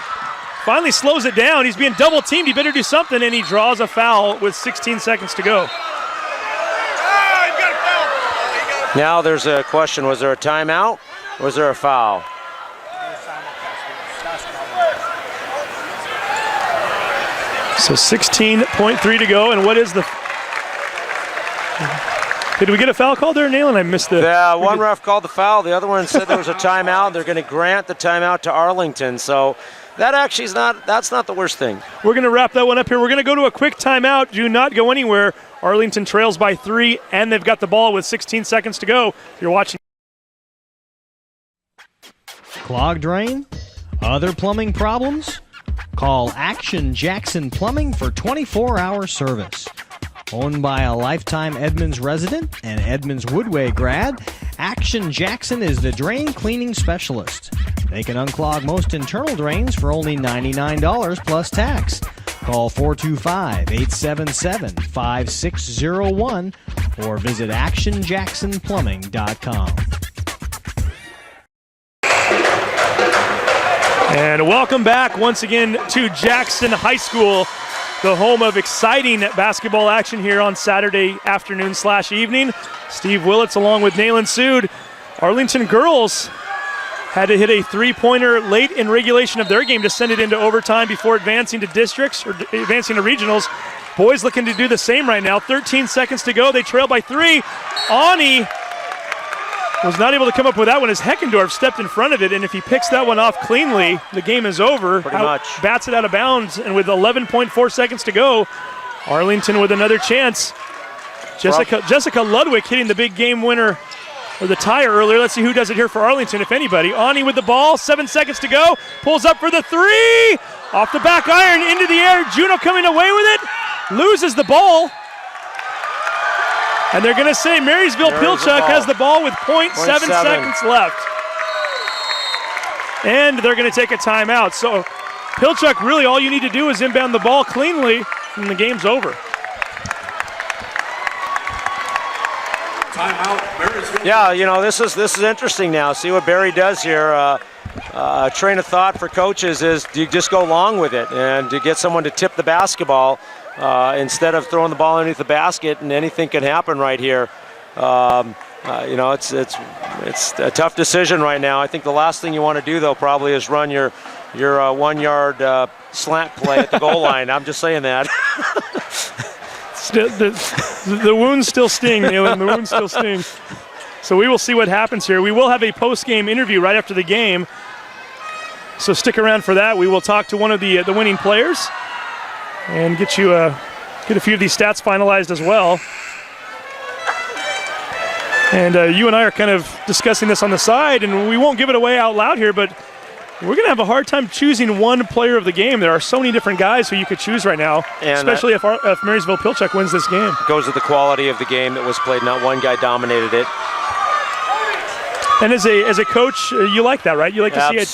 Finally slows it down. He's being double teamed. He better do something, and he draws a foul with 16 seconds to go. Now there's a question. Was there a timeout? Or was there a foul? So 16.3 to go, and what is the... Did we get a foul call there, Nalin? I missed the... Yeah, one ref called the foul. The other one said there was a timeout. They're going to grant the timeout to Arlington. So that actually is that's not the worst thing. We're going to wrap that one up here. We're going to go to a quick timeout. Do not go anywhere. Arlington trails by 3, and they've got the ball with 16 seconds to go. If you're watching... Clogged drain? Other plumbing problems? Call Action Jackson Plumbing for 24-hour service. Owned by a lifetime Edmonds resident and Edmonds Woodway grad, Action Jackson is the drain cleaning specialist. They can unclog most internal drains for only $99 plus tax. Call 425-877-5601 or visit actionjacksonplumbing.com. And welcome back once again to Jackson High School, the home of exciting basketball action here on Saturday afternoon/evening. Steve Willits along with Nalin Sood. Arlington girls had to hit a 3-pointer late in regulation of their game to send it into overtime before advancing to districts or advancing to regionals. Boys looking to do the same right now. 13 seconds to go. They trail by 3. Ani was not able to come up with that one as Heckendorf stepped in front of it, and if he picks that one off cleanly, the game is over. Pretty much. Bats it out of bounds, and with 11.4 seconds to go, Arlington with another chance. Jessica Ludwig hitting the big game winner, or the tie earlier. Let's see who does it here for Arlington, if anybody. Ani with the ball, 7 seconds to go, pulls up for the 3! Off the back iron, into the air, Juno coming away with it, loses the ball. And they're going to say Marysville Pilchuck has the ball with 0.7 seconds left. And they're going to take a timeout. So Pilchuck, really all you need to do is inbound the ball cleanly, and the game's over. Timeout, Marysville. Yeah, you know, this is interesting now. See what Barry does here. A train of thought for coaches is, do you just go long with it and to get someone to tip the basketball instead of throwing the ball underneath the basket, and anything can happen right here. You know, it's a tough decision right now. I think the last thing you want to do, though, probably is run your 1-yard slant play at the goal line. I'm just saying that. Still, the wounds still sting, Nalin. The wounds still sting. So we will see what happens here. We will have a post-game interview right after the game, so stick around for that. We will talk to one of the winning players and get a few of these stats finalized as well. And you and I are kind of discussing this on the side, and we won't give it away out loud here, but we're going to have a hard time choosing one player of the game. There are so many different guys who you could choose right now, and especially if Marysville Pilchuck wins this game. It goes with the quality of the game that was played. Not one guy dominated it. And as a coach, you like that, right? You like to see a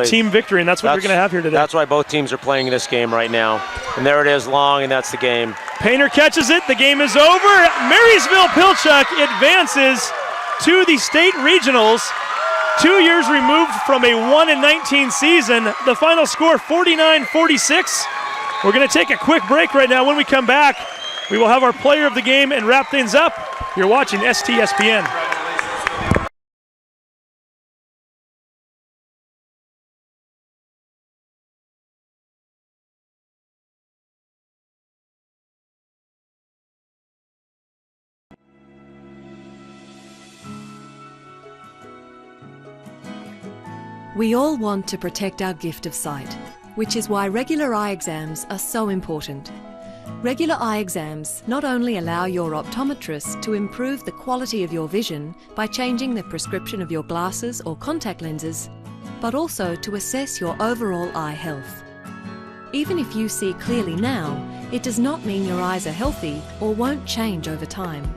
team victory, and that's what you're going to have here today. That's why both teams are playing this game right now. And there it is, long, and that's the game. Painter catches it. The game is over. Marysville Pilchuck advances to the state regionals. 2 years removed from a 1-19 season. The final score 49-46. We're going to take a quick break right now. When we come back, we will have our player of the game and wrap things up. You're watching STSPN. We all want to protect our gift of sight, which is why regular eye exams are so important. Regular eye exams not only allow your optometrist to improve the quality of your vision by changing the prescription of your glasses or contact lenses, but also to assess your overall eye health. Even if you see clearly now, it does not mean your eyes are healthy or won't change over time.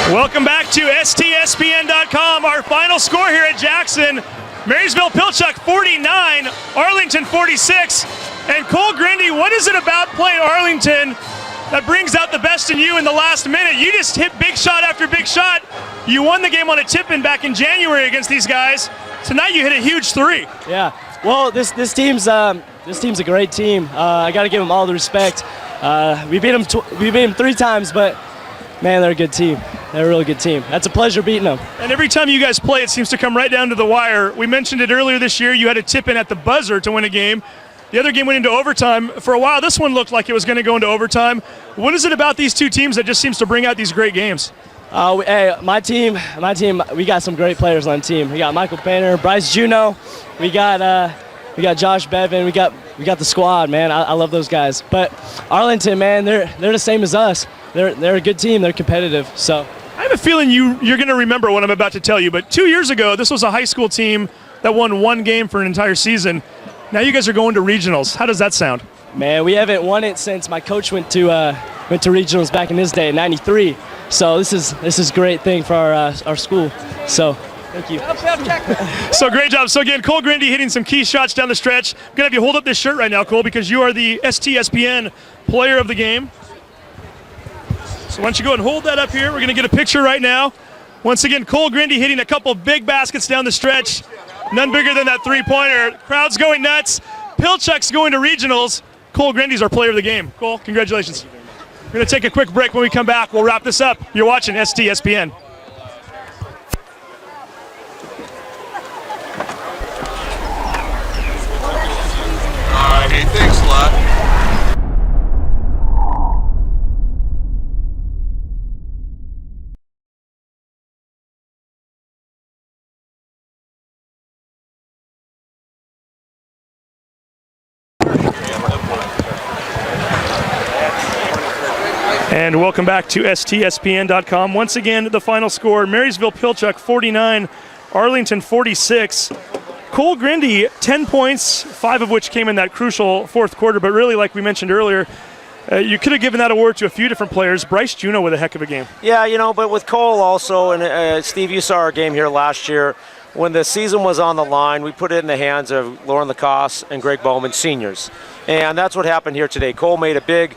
Welcome back to STSPN.com. Our final score here at Jackson. Marysville Pilchuck 49, Arlington 46. And Cole Grindy, what is it about playing Arlington that brings out the best in you in the last minute? You just hit big shot after big shot. You won the game on a tip-in back in January against these guys. Tonight you hit a huge three. Yeah, well, this team's a great team. I got to give them all the respect. We beat them 3 times, but man, they're a good team. They're a really good team. That's a pleasure beating them. And every time you guys play, it seems to come right down to the wire. We mentioned it earlier this year. You had a tip-in at the buzzer to win a game. The other game went into overtime. For a while, this one looked like it was going to go into overtime. What is it about these two teams that just seems to bring out these great games? Hey, my team, we got some great players on the team. We got Michael Painter, Bryce Juneau. We got Josh Bevan. We got the squad, man. I love those guys. But Arlington, man, they're the same as us. They're a good team. They're competitive. So I have a feeling you're going to remember what I'm about to tell you. But 2 years ago, this was a high school team that won one game for an entire season. Now you guys are going to regionals. How does that sound? Man, we haven't won it since my coach went to regionals back in his day in '93. So this is a great thing for our school. So thank you. So great job. So again, Cole Grindy hitting some key shots down the stretch. I'm going to have you hold up this shirt right now, Cole, because you are the STSPN player of the game. So why don't you go and hold that up here. We're going to get a picture right now. Once again, Cole Grindy hitting a couple big baskets down the stretch. None bigger than that three-pointer. Crowd's going nuts. Pilchuck's going to regionals. Cole Grindy's our player of the game. Cole, congratulations. We're going to take a quick break. When we come back, we'll wrap this up. You're watching STSPN. All right, hey, thanks a lot. And welcome back to STSPN.com. Once again, the final score, Marysville Pilchuck 49, Arlington 46. Cole Grindy, 10 points, 5 of which came in that crucial fourth quarter. But really, like we mentioned earlier, you could have given that award to a few different players. Bryce Juneau with a heck of a game. Yeah, but with Cole also, and Steve, you saw our game here last year. When the season was on the line, we put it in the hands of Lauren Lacoste and Greg Bowman, seniors. And that's what happened here today. Cole made a big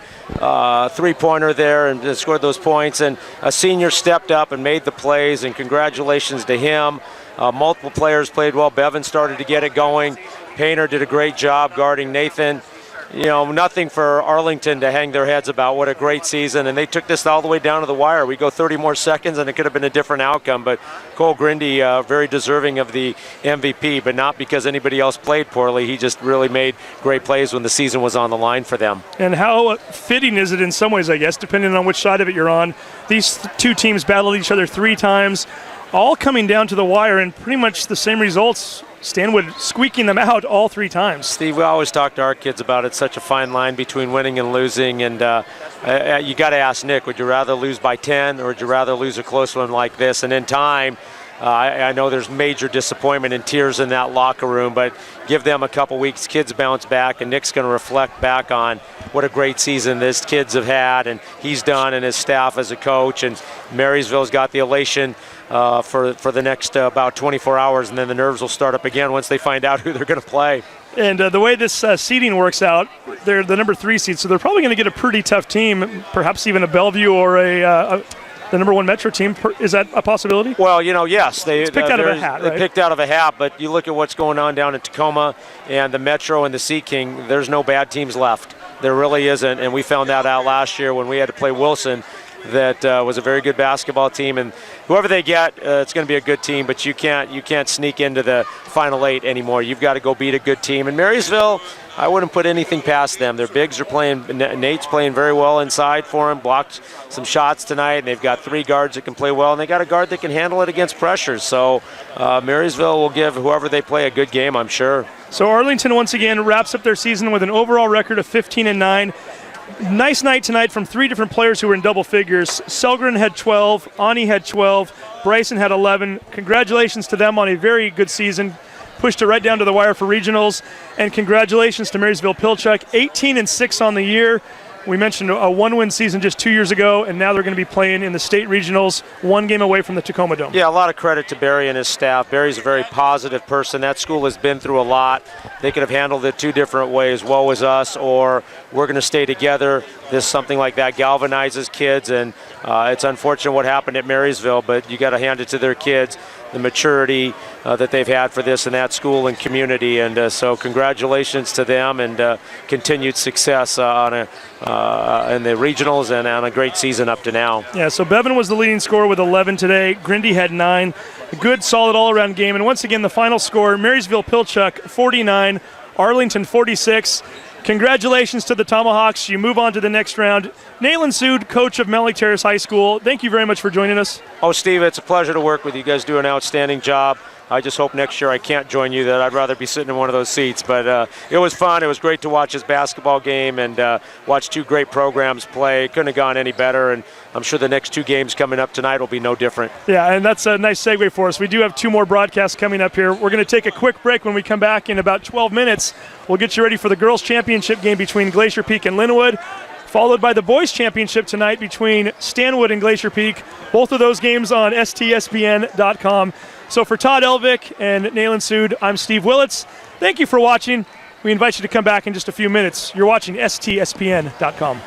three-pointer there and scored those points. And a senior stepped up and made the plays, and congratulations to him. Multiple players played well. Bevan started to get it going. Painter did a great job guarding Nathan. Nothing for Arlington to hang their heads about. What a great season. And they took this all the way down to the wire. We go 30 more seconds and it could have been a different outcome. But Cole Grindy, very deserving of the MVP, but not because anybody else played poorly. He just really made great plays when the season was on the line for them. And how fitting is it in some ways, I guess, depending on which side of it you're on. These two teams battled each other 3 times, all coming down to the wire, and pretty much the same results. Stanwood squeaking them out all 3 times. Steve, we always talk to our kids about it's such a fine line between winning and losing, and you got to ask Nick, would you rather lose by 10 or would you rather lose a close one like this? And in time, I know there's major disappointment and tears in that locker room, but give them a couple weeks, kids bounce back, and Nick's going to reflect back on what a great season this kids have had, and he's done, and his staff as a coach, and Marysville's got the elation for the next about 24 hours, and then the nerves will start up again once they find out who they're going to play. And the way this seeding works out, they're the number 3 seed, so they're probably going to get a pretty tough team, perhaps even a Bellevue or the number 1 Metro team. Is that a possibility? Well, yes. It's picked out of a hat, right? They picked out of a hat, but you look at what's going on down in Tacoma and the Metro and the Sea King, there's no bad teams left. There really isn't, and we found that out last year when we had to play Wilson. That was a very good basketball team, and whoever they get, it's going to be a good team. But you can't sneak into the Final 8 anymore. You've got to go beat a good team. And Marysville, I wouldn't put anything past them. Their bigs are playing. Nate's playing very well inside for him. Blocked some shots tonight, and they've got 3 guards that can play well, and they got a guard that can handle it against pressures. So Marysville will give whoever they play a good game, I'm sure. So Arlington once again wraps up their season with an overall record of 15-9. Nice night tonight from 3 different players who were in double figures. Selgren had 12, Ani had 12, Bryson had 11. Congratulations to them on a very good season. Pushed it right down to the wire for regionals. And congratulations to Marysville Pilchuck, 18-6 on the year. We mentioned a 1-win season just 2 years ago, and now they're going to be playing in the state regionals, 1 game away from the Tacoma Dome. Yeah, a lot of credit to Barry and his staff. Barry's a very positive person. That school has been through a lot. They could have handled it 2 different ways, woe is us, or we're going to stay together. Something like that galvanizes kids, and it's unfortunate what happened at Marysville, but you got to hand it to their kids, the maturity that they've had for this and that school and community, and so congratulations to them, and continued success in the regionals and on a great season up to now. Yeah, so Bevan was the leading scorer with 11 today. Grindy had 9. A good, solid all-around game, and once again the final score, Marysville Pilchuck 49, Arlington 46. Congratulations to the Tomahawks. You move on to the next round. Nalin Sood, coach of Malik Terrace High School, thank you very much for joining us. Oh, Steve, it's a pleasure to work with you. You guys do an outstanding job. I just hope next year I can't join you, that I'd rather be sitting in one of those seats. But it was fun. It was great to watch this basketball game and watch 2 great programs play. Couldn't have gone any better, and I'm sure the next 2 games coming up tonight will be no different. Yeah, and that's a nice segue for us. We do have 2 more broadcasts coming up here. We're going to take a quick break. When we come back in about 12 minutes, we'll get you ready for the girls' championship game between Glacier Peak and Linwood, followed by the boys' championship tonight between Stanwood and Glacier Peak. Both of those games on STSPN.com. So for Todd Elvick and Nalin Sood, I'm Steve Willits. Thank you for watching. We invite you to come back in just a few minutes. You're watching STSPN.com.